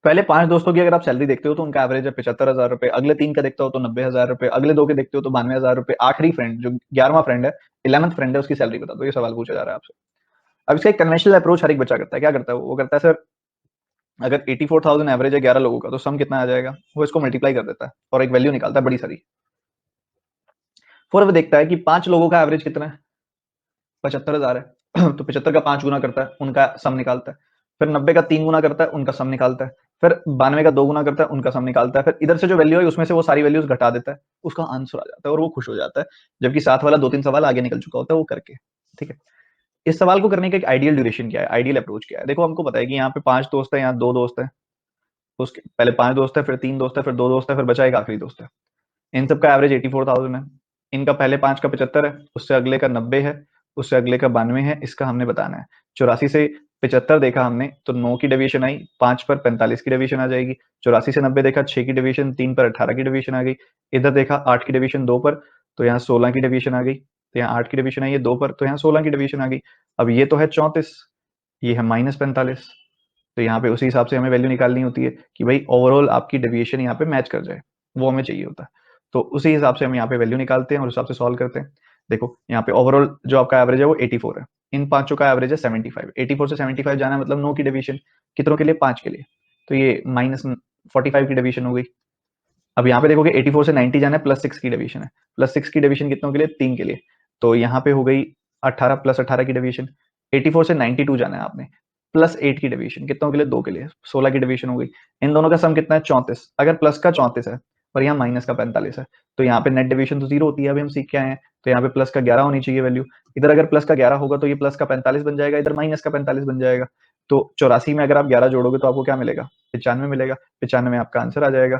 पहले 5 दोस्तों की अगर आप सैलरी देखते हो तो उनका एवरेज है 75,000 रुपए, अगले 3 का देखते हो तो 90,000 रुपए, अगले 2 के देखते हो तो 92,000 रुपए, आखिरी फ्रेंड जो 11वां फ्रेंड है, 11th फ्रेंड है, उसकी सैलरी बता दो। ये सवाल पूछा जा रहा है आपसे। अब इसका एक कन्वेंशनल अप्रोच हर एक बच्चा करता है। क्या करता है वो करता है सर, अगर 84,000 एवरेज है 11 लोगों का तो सम कितना आ जाएगा, वो इसको मल्टीप्लाई कर देता है और एक वैल्यू निकालता है बड़ी सारी। फिर वो देखता है कि 5 लोगों का एवरेज कितना है, 75,000 है तो 75 का 5 गुना करता है, उनका सम निकालता है। फिर 90 का 3 गुना करता है, उनका सम निकालता है। फिर 92 का 2 गुना करता है, उनका सम निकालता है। फिर इधर से जो वैल्यू है उसमें से वो सारी वैल्यूज घटा देता है, उसका आंसर आ जाता है और वो खुश हो जाता है, जबकि साथ वाला 2-3 सवाल आगे निकल चुका होता है वो करके। ठीक है, इस सवाल को करने का एक आइडियल ड्यूरेशन क्या है, आइडियल अप्रोच क्या है? देखो हमको पता है कि यहाँ पे 5 दोस्त है, यहाँ 2 दोस्त है, उसके पहले 5 दोस्त है, फिर 3 दोस्त है, फिर 2 दोस्त है, फिर बचा एक आखिरी दोस्त है। इन सब का एवरेज 84,000 है। इनका पहले 5 का 75 है, उससे अगले का 90 है, उससे अगले का 92 है, इसका हमने बताना है। 84 से 75 देखा हमने तो 9 की डेविएशन आई, 5 पर 45 की डेविएशन आ जाएगी। 84 से 90 देखा, 6 की डेविएशन, 3 पर 18 की डेविएशन आ गई। इधर देखा 8 की डेविएशन 2 पर, तो यहाँ 16 की डेविएशन आ गई। तो यहाँ 8 की डेविएशन आई है 2 पर, तो यहाँ 16 की डेविएशन आ गई। अब ये तो है 34, ये है -45। तो यहाँ पे उसी हिसाब से हमें वैल्यू निकालनी होती है कि भाई ओवरऑल आपकी डेविएशन यहाँ पे मैच कर जाए, वो हमें चाहिए होता है। तो उसी हिसाब से हम यहाँ पे वैल्यू निकालते हैं और उस हिसाब से सॉल्व करते हैं। देखो यहाँ पे ओवरऑल जो आपका एवरेज है वो 84 है, इन पांचों का एवरेज है 75। 84 से 75 जाना है मतलब 9 की डेविएशन, कितनों के लिए, 5 के लिए, तो ये -45 की डेविएशन हो गई। अब यहाँ पे देखोगे 84 से 90 जाना है, +6 की डेविएशन है, +6 की डेविएशन कितनों के लिए, 3 के लिए, तो यहाँ पे हो गई 18 + 18 की डेविएशन। 84 से 92 जाना है आपने, +8 की डेविएशन कितनों के लिए, 2 के लिए, 16 की डेविएशन हो गई। इन दोनों का सम कितना है, 34। अगर प्लस का 34 है और यहाँ माइनस का 45 है, तो यहाँ पे नेट डेविएशन तो 0 होती है, अभी हम सीख के आए हैं। तो यहाँ पे प्लस का 11 होनी चाहिए वैल्यू। इधर अगर प्लस का 11 होगा तो ये प्लस का 45 बन जाएगा, इधर माइनस का 45 बन जाएगा। तो 84 में अगर आप 11 जोड़ोगे तो आपको क्या मिलेगा, 95 मिलेगा। 95 में आपका आंसर आ जाएगा।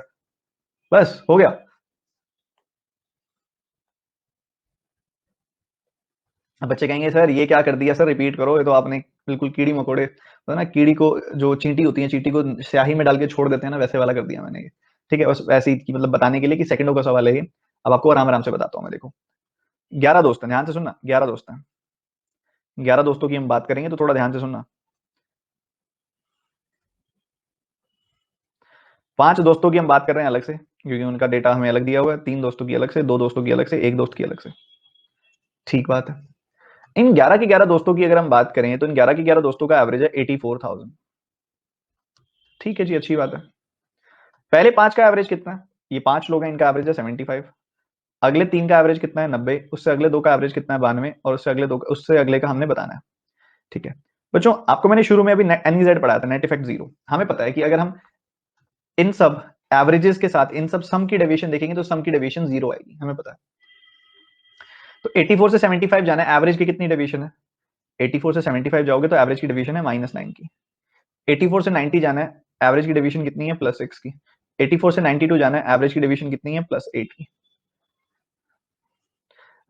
बस हो गया। अब बच्चे कहेंगे सर ये क्या कर दिया, सर रिपीट करो, ये तो आपने बिल्कुल कीड़ी मकोड़े, तो ना कीड़ी को जो चींटी होती है, चींटी को स्याही में डाल के छोड़ देते हैं ना, वैसे वाला कर दिया मैंने ये। ठीक है, बस वैसे ही मतलब बताने के लिए कि सेकंडों का सवाल है ये। अब आपको आराम आराम से बताता हूँ मैं। देखो 11 दोस्त हैं, ध्यान से सुनना, 11 दोस्त हैं। 11 दोस्तों की हम बात करेंगे तो थोड़ा ध्यान से सुनना। 5 दोस्तों की हम बात कर रहे हैं अलग से, क्योंकि उनका डेटा हमें अलग दिया हुआ है। 3 दोस्तों की अलग से, 2 दोस्तों की अलग से, 1 दोस्त की अलग से। ठीक बात है। इन 11 के 11 दोस्तों की अगर हम बात करें तो इन 11 के 11 दोस्तों का एवरेज है 84,000। ठीक है जी, अच्छी बात है। पहले 5 का एवरेज कितना है, ये 5 लोग हैं, इनका एवरेज है 75। अगले 3 का एवरेज कितना है, 90। उससे अगले 2 का एवरेज कितना है, 92। और उससे अगले का हमने बताना है। ठीक है बच्चों, आपको मैंने शुरू में अभी एनईजेड पढ़ाया था, नेट इफेक्ट जीरो। हमें पता है कि अगर हम इन सब एवरेजेस के साथ इन सब सम की डेविएशन देखेंगे तो सम की डेविएशन 0 आएगी, हमें पता है। तो 84 से 75 जाना है, एवरेज की कितनी डेविएशन है, 84 से 75 जाओगे तो एवरेज की डेविएशन है -9 की। 84 से 90 जाना है, एवरेज की डेविएशन कितनी है, +6 की। 84 से 92 जाना है, एवरेज की डेविएशन कितनी है, +8 की।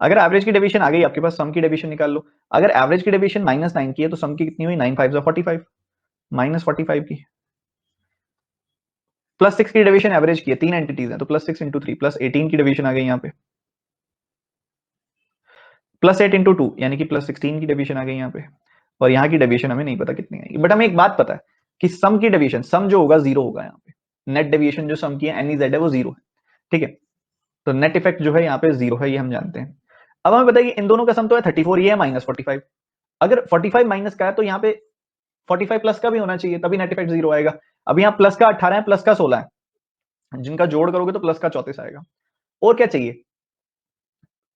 अगर एवरेज की डेविएशन आ गई आपके पास, सम की डेविएशन निकाल लो। अगर एवरेज की डेविएशन -9 की है तो सम की कितनी हुई, 9 5 45, -45 की। +6 की डेविएशन एवरेज की है, 3 एंटिटीज हैं तो +6 × 3 +18 की डेविएशन आ गई यहाँ पे। +8 × 2 यानी कि +16 की डेविएशन आ गई यहाँ पे। और यहाँ की डेविएशन हमें नहीं पता कितनी आएगी, बट हमें एक बात पता है कि सम की डेविएशन, सम जो होगा 0 होगा यहाँ पे। नेट डेविएशन जो सम की है NEZ है वो 0 है। ठीक है, तो नेट इफेक्ट जो है यहाँ पे 0 है, ये हम जानते हैं। अब हमें पता है कि इन दोनों का सम तो है 34, ये है -45। अगर 45 माइनस का है तो यहाँ पे 45 प्लस का भी होना चाहिए, तभी नेट इफेक्ट 0 आएगा। अब यहाँ प्लस का 18 है, प्लस का 16 है, जिनका जोड़ करोगे तो प्लस का 34 आएगा। और क्या चाहिए,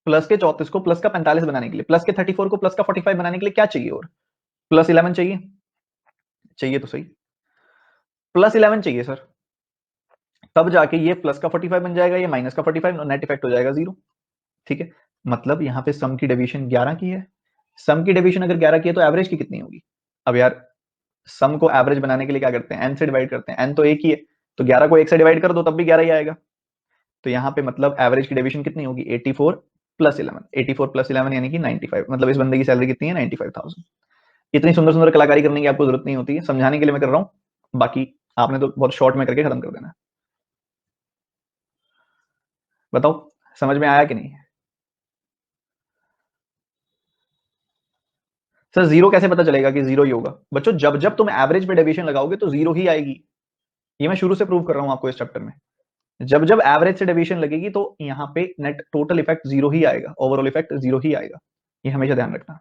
प्लस के 34 को प्लस का 45 बनाने के लिए, प्लस के 34 को प्लस का 45 बनाने के लिए क्या चाहिए, और +11 चाहिए। चाहिए तो सही, +11 चाहिए सर, तब जाके ये प्लस का 45 बन जाएगा, ये माइनस का 45, नेट इफेक्ट हो जाएगा 0। ठीक है, मतलब यहाँ पे सम की डेविएशन 11 की है। सम की डेविएशन अगर 11 की है तो एवरेज की कितनी होगी। अब यार सम को एवरेज बनाने के लिए क्या करते हैं, n से डिवाइड करते हैं, n तो एक ही है, तो 11 को 1 से डिवाइड कर दो तब भी 11 ही आएगा। तो यहाँ पे मतलब एवरेज की डेविएशन कितनी होगी, 84 + 11, 84 + 11 यानी कि 95। मतलब इस बंदे की सैलरी कितनी है, 95,000। इतनी सुंदर सुंदर कलाकारी करने की आपको जरूरत नहीं होती है, समझाने के लिए मैं कर रहा हूँ, बाकी आपने तो बहुत शॉर्ट में करके खत्म कर देना है। बताओ समझ में आया कि नहीं। सर 0 कैसे पता चलेगा कि 0 ही होगा, बच्चों जब जब तुम एवरेज पे डेविएशन लगाओगे तो 0 ही आएगी। ये मैं शुरू से प्रूव कर रहा हूँ आपको इस चैप्टर में। जब जब एवरेज से डेविएशन लगेगी तो यहाँ पे नेट टोटल इफेक्ट जीरो ही आएगा, ओवरऑल इफेक्ट जीरो ही आएगा, ये हमेशा ध्यान रखना,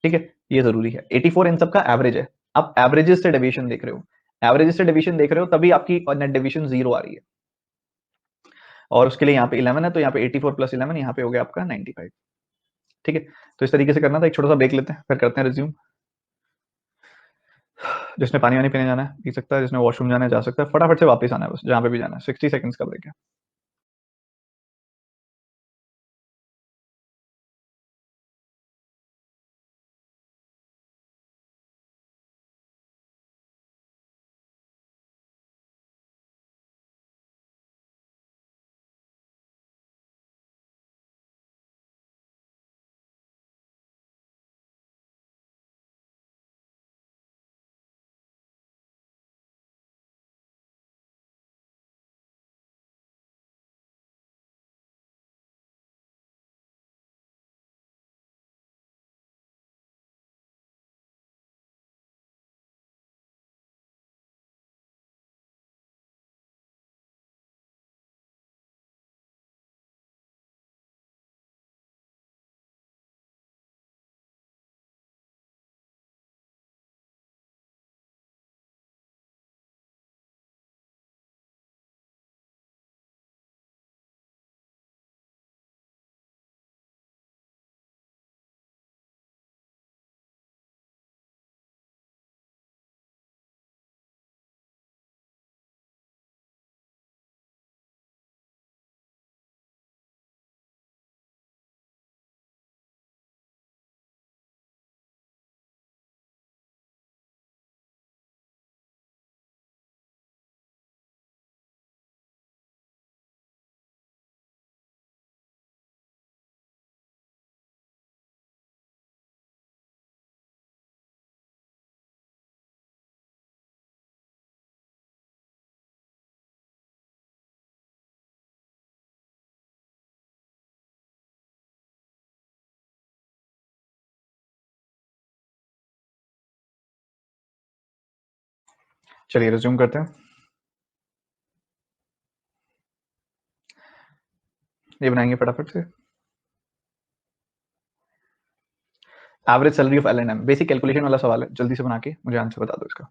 ठीक है, ये जरूरी है। 84 इन सब का एवरेज है, आप एवरेजेस से डेविएशन देख रहे हो, एवरेजेस से डेविएशन देख रहे हो तभी आपकी नेट डेविएशन जीरो आ रही है, और उसके लिए यहाँ पे 11 है तो यहाँ पे 84 प्लस 11 यहाँ पे हो गया आपका 95, ठीक है। तो इस तरीके से करना था। एक छोटा सा ब्रेक लेते हैं, फिर करते हैं रिज्यूम। जिसने पानी वानी पीने जाना है पी सकता है, जिसने वॉशरूम जाना है जा सकता है, फटाफट से वापस आना है बस, जहाँ पे भी जाना है। 60 सेकंड्स का ब्रेक है। चलिए रिज्यूम करते हैं। ये बनाएंगे फटाफट से। Average salary of L and M, basic calculation वाला सवाल है, जल्दी से बना के मुझे आंसर बता दो इसका।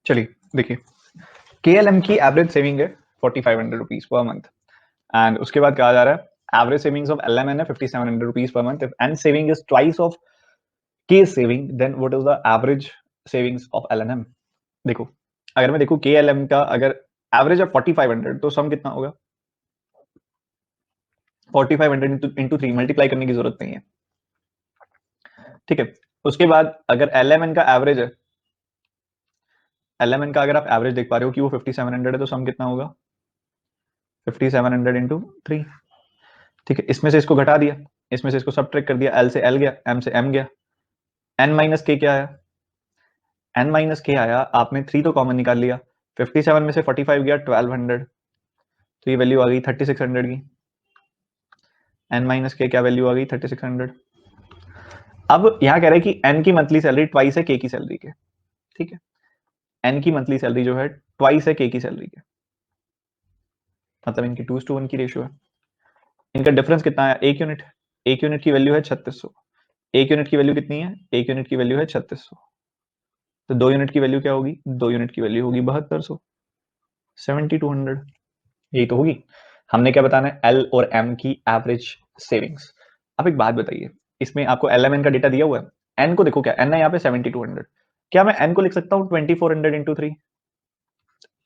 चलिए देखिए, KLM की एवरेज सेविंग है 4500 रुपीज पर मंथ, एंड उसके बाद कहा जा रहा है एवरेज सेविंग्स ऑफ LMN है 5700 rupees per month. If N saving is twice of K saving, then what is the average savings of LNM। देखो, अगर मैं देखूं KLM का अगर एवरेज है 4500 तो सम कितना होगा, 4500 इंटू 3 मल्टीप्लाई करने की जरूरत नहीं है, ठीक है। उसके बाद अगर LMN का एवरेज है, LMN का अगर आप एवरेज देख पा रहे हो कि वो 5700 है तो सम कितना होगा 5700 इंटू 3, ठीक है। इसमें से इसको घटा दिया, इसमें से इसको सब्ट्रैक्ट कर दिया, L से L गया, M से M गया, N माइनस K क्या आया, N माइनस K आया, आपने 3 तो कॉमन निकाल लिया, 57 में से 45 गया 1200, तो ये वैल्यू आ गई 3600 की। N माइनस K क्या वैल्यू आ गई 3600। अब यहाँ कह रहे हैं कि N की मंथली सैलरी ट्वाइस है K की सैलरी के, ठीक है। N की मंथली सैलरी जो है ट्वाइस है K की सैलरी के, मतलब इनकी 2:1 की रेशियो है। इनका डिफरेंस कितना है, 1 यूनिट। 1 यूनिट की वैल्यू है 3600। 1 यूनिट की वैल्यू कितनी है, 1 यूनिट की वैल्यू है 3600, तो 2 यूनिट की वैल्यू क्या होगी, 2 यूनिट की वैल्यू होगी 7200, 7200, यही तो होगी। हमने क्या बताना है, L और M की एवरेज सेविंग्स। अब एक बात बताइए, इसमें आपको LMN का डेटा दिया हुआ है, n को देखो क्या n है यहाँ पे 7200, क्या मैं n को लिख सकता हूँ 2400 इंटू 3?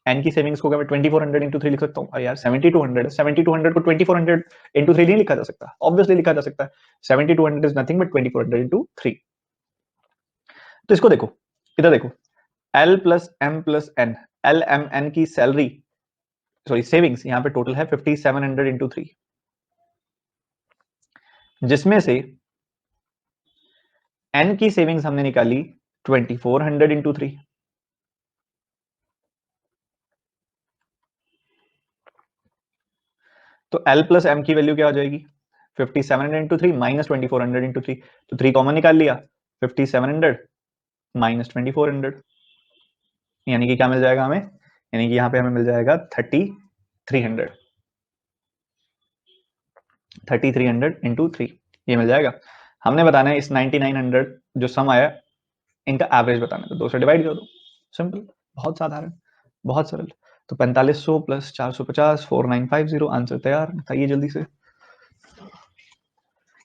n की सेविंग्स को क्या मैं 2400 इंटू 3 लिख सकता हूँ? यार 7200 है, 7200 को 2400 इंटू 3 नहीं लिखा जा सकता? ऑब्वियसली लिखा जा सकता है। 7200 इज नथिंग बट 2400 इंटू 3। तो इसको देखो, इधर देखो, L plus M plus N, LMN की सैलरी, सॉरी सेविंग्स यहाँ पे टोटल है 5700 इंटू 3, जिसमें से N की सेविंग्स हमने निकाली 2400 इंटू 3। तो L प्लस M की वैल्यू क्या हो जाएगी? 5700 इंटू 3 माइनस 2400 इंटू 3, तो 3 कॉमन निकाल लिया, 5700 माइनस 2400, यानी कि क्या मिल जाएगा हमें? यानी कि यहाँ पे हमें मिल जाएगा 3300, 3300 इंटू 3, ये मिल जाएगा। हमने बताना है इस 9900 जो सम आया इनका एवरेज बताना है, तो 2 से डिवाइड कर दो, सिंपल, बहुत साधारण, बहुत सरल। तो 4500 प्लस 450 4950, आंसर तैयार। बताइए जल्दी से।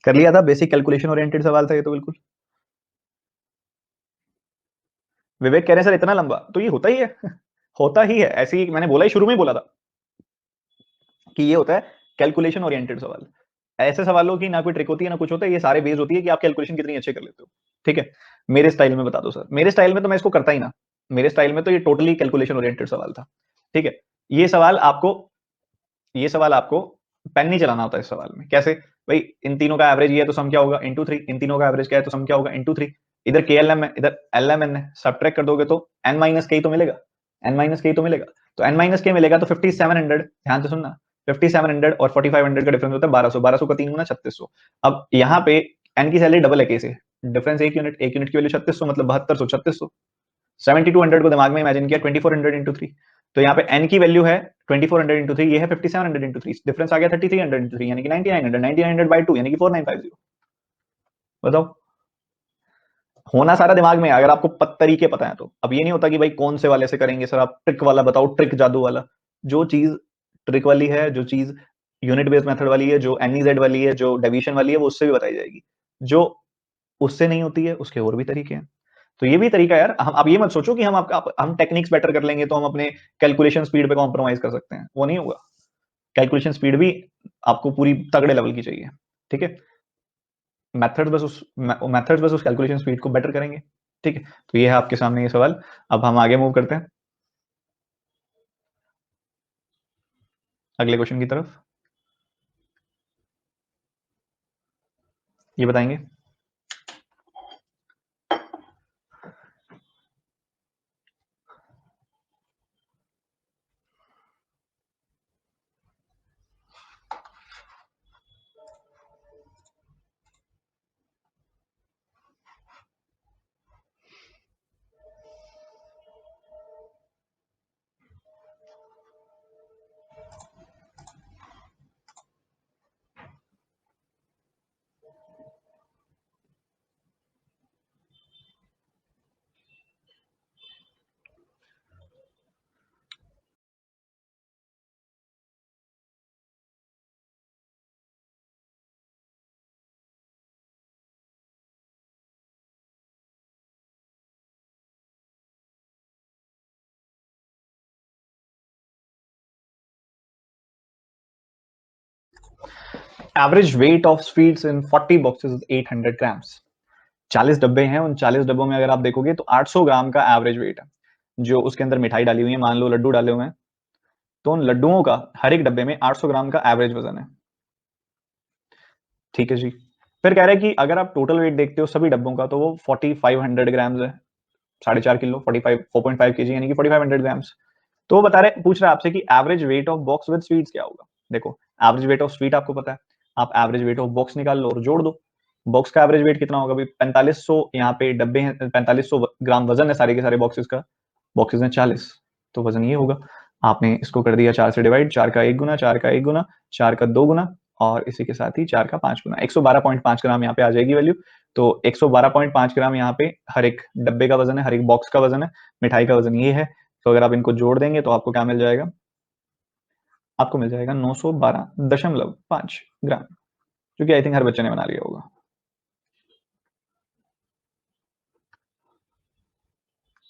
कर लिया था, बेसिक कैलकुलेशन ओरिएंटेड सवाल था ये तो बिल्कुल। विवेक कह रहे हैं सर इतना लंबा, तो ये होता ही है होता ही है, ऐसे ही मैंने बोला ही, शुरू में ही बोला था कि ये होता है कैलकुलेशन ओरिएंटेड सवाल। ऐसे सवालों की ना कोई ट्रिक होती है ना कुछ होता है, ये सारे बेस होती है कि आप कैलकुलेशन कितनी अच्छे कर लेते हो। ठीक है, मेरे स्टाइल में बता दो सर, मेरे स्टाइल में तो मैं इसको करता ही ना, मेरे स्टाइल में तो ये टोटली कैलकुलेशन ओरिएंटेड सवाल था। ठीक है, ये सवाल आपको, ये सवाल आपको पेन नहीं चलाना होता है। इस सवाल में कैसे भाई, इन तीनों का एवरेज ये है तो सम क्या होगा? इंटू 3। इन तीनों का एवरेज क्या है तो सम क्या होगा? इंटू 3। इधर KLM है, इधर LMN है, सब्ट्रैक्ट कर दोगे तो n माइनस के ही तो मिलेगा, n माइनस के ही तो मिलेगा। तो n माइनस के मिलेगा तो 5700, ध्यान से सुनना, 5700 और 4500 का डिफरेंस होता है 1200, 1200 का 3 गुना 3600। अब यहाँ पे n की सैलरी डबल है k से, डिफरेंस 1 यूनिट, 1 यूनिट की वैल्यू 3600 मतलब 7200, 3600। 7200 को दिमाग में इमेजिन किया, 2400 इंटू 3, तो यहाँ पे n की वैल्यू है 2400 इंटू 3, ये है 5700 इंटू 3, डिफरेंस आ गया 3300 इंटू 3 यानी कि 9900, 9900 बाय 2 यानी कि 4950। बताओ, होना सारा दिमाग में है अगर आपको तरीके पता है तो। अब ये नहीं होता कि भाई कौन से वाले से करेंगे सर, आप ट्रिक वाला बताओ, ट्रिक जादू वाला। जो चीज ट्रिक वाली है, जो चीज यूनिट बेस्ड मेथड वाली है, जो NEZ वाली है, जो डिवीजन वाली है, वो उससे भी बताई जाएगी। जो उससे नहीं होती है उसके और भी तरीके हैं। तो ये भी तरीका यार, हम आप ये मत सोचो कि हम टेक्निक्स बेटर कर लेंगे तो हम अपने कैलकुलेशन स्पीड पे कॉम्प्रोमाइज कर सकते हैं, वो नहीं होगा। कैलकुलेशन स्पीड भी आपको पूरी तगड़े लेवल की चाहिए। ठीक है, मेथड्स बस उस कैलकुलेशन स्पीड को बेटर करेंगे। ठीक है, तो ये है आपके सामने ये सवाल। अब हम आगे मूव करते हैं अगले क्वेश्चन की तरफ। ये बताएंगे, average weight of sweets in 40 boxes 800 grams. 40 डब्बे हैं, उन 40 डब्बों में अगर आप देखोगे तो 800 ग्राम का एवरेज वेट है जो उसके अंदर मिठाई डाली हुई है। मान लो लड्डू डाले हुए हैं, तो उन लड्डुओं का हर एक डब्बे में 800 ग्राम का एवरेज वजन है। ठीक है जी, फिर कह रहे हैं कि अगर आप टोटल वेट देखते हो सभी डब्बों का तो वो 4500 ग्राम्स है, 4.5 किलो, 4.5 kg यानी कि 4500 ग्राम्स। तो वो बता रहे, पूछ रहा है आपसे कि average weight of box with sweets क्या होगा। देखो, एवरेज वेट ऑफ स्वीट आपको पता है, आप एवरेज वेट ऑफ बॉक्स निकाल लो और जोड़ दो। बॉक्स का एवरेज वेट कितना होगा भाई? 4500 यहाँ पे डब्बे हैं, 4500 ग्राम वजन है सारे के सारे बॉक्सेस का, बॉक्सेस हैं 40, तो वजन ये होगा। आपने इसको कर दिया 4 से डिवाइड, 4 का 1 गुना, 4 का 1 गुना, 4 का 2 गुना, और इसी के साथ ही 4 का 5 गुना, 112.5 ग्राम यहाँ पे आ जाएगी वैल्यू। तो 112.5 ग्राम यहाँ पे हर एक डब्बे का वजन है, हर एक बॉक्स का वजन है, मिठाई का वजन ये है। तो अगर आप इनको जोड़ देंगे तो आपको क्या मिल जाएगा? आपको मिल जाएगा 912.5 ग्राम, क्योंकि आई थिंक हर बच्चे ने बना लिया होगा।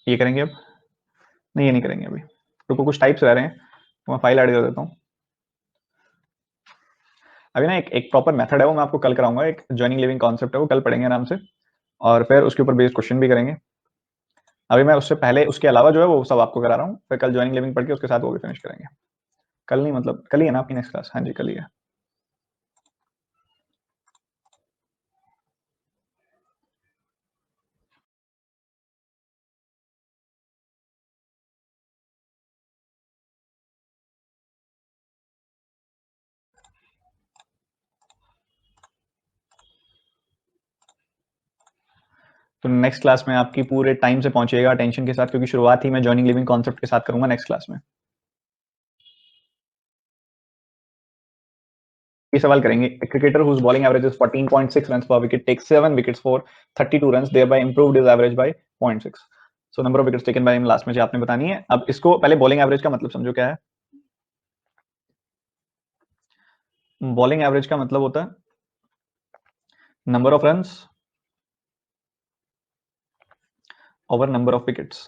ये करेंगे अब? नहीं, ये नहीं करेंगे अभी, रुको, कुछ टाइप्स रह रहे हैं, तो मैं फाइल ऐड कर देता हूँ। अभी ना एक प्रॉपर मेथड है, वो मैं आपको कल कराऊंगा। एक जॉइनिंग लिविंग कॉन्सेप्ट है, वो कल पढ़ेंगे आराम से, और फिर उसके ऊपर बेस्ड क्वेश्चन भी करेंगे। अभी मैं उससे पहले, उसके अलावा जो है वो सब आपको करा रहा हूँ, फिर कल जॉइनिंग लिविंग पढ़ के उसके साथ वो भी फिनिश करेंगे। कल नहीं, मतलब कल ही है ना आपकी नेक्स्ट क्लास? हाँ जी, कल ही है। तो नेक्स्ट क्लास में आपकी पूरे टाइम से पहुंचिएगा, अटेंशन के साथ, क्योंकि शुरुआत ही मैं जॉइनिंग लिविंग कॉन्सेप्ट के साथ करूंगा नेक्स्ट क्लास में। ये सवाल करेंगे, cricketer whose bowling average is 14.6 runs पर wicket takes 7 wickets for 32 runs, thereby improved his average by 0.6। So number of wickets taken by him last में, जो आपने बतानी है। अब इसको पहले बॉलिंग एवरेज का मतलब समझो क्या है। बॉलिंग एवरेज का मतलब होता है number of runs over number of wickets.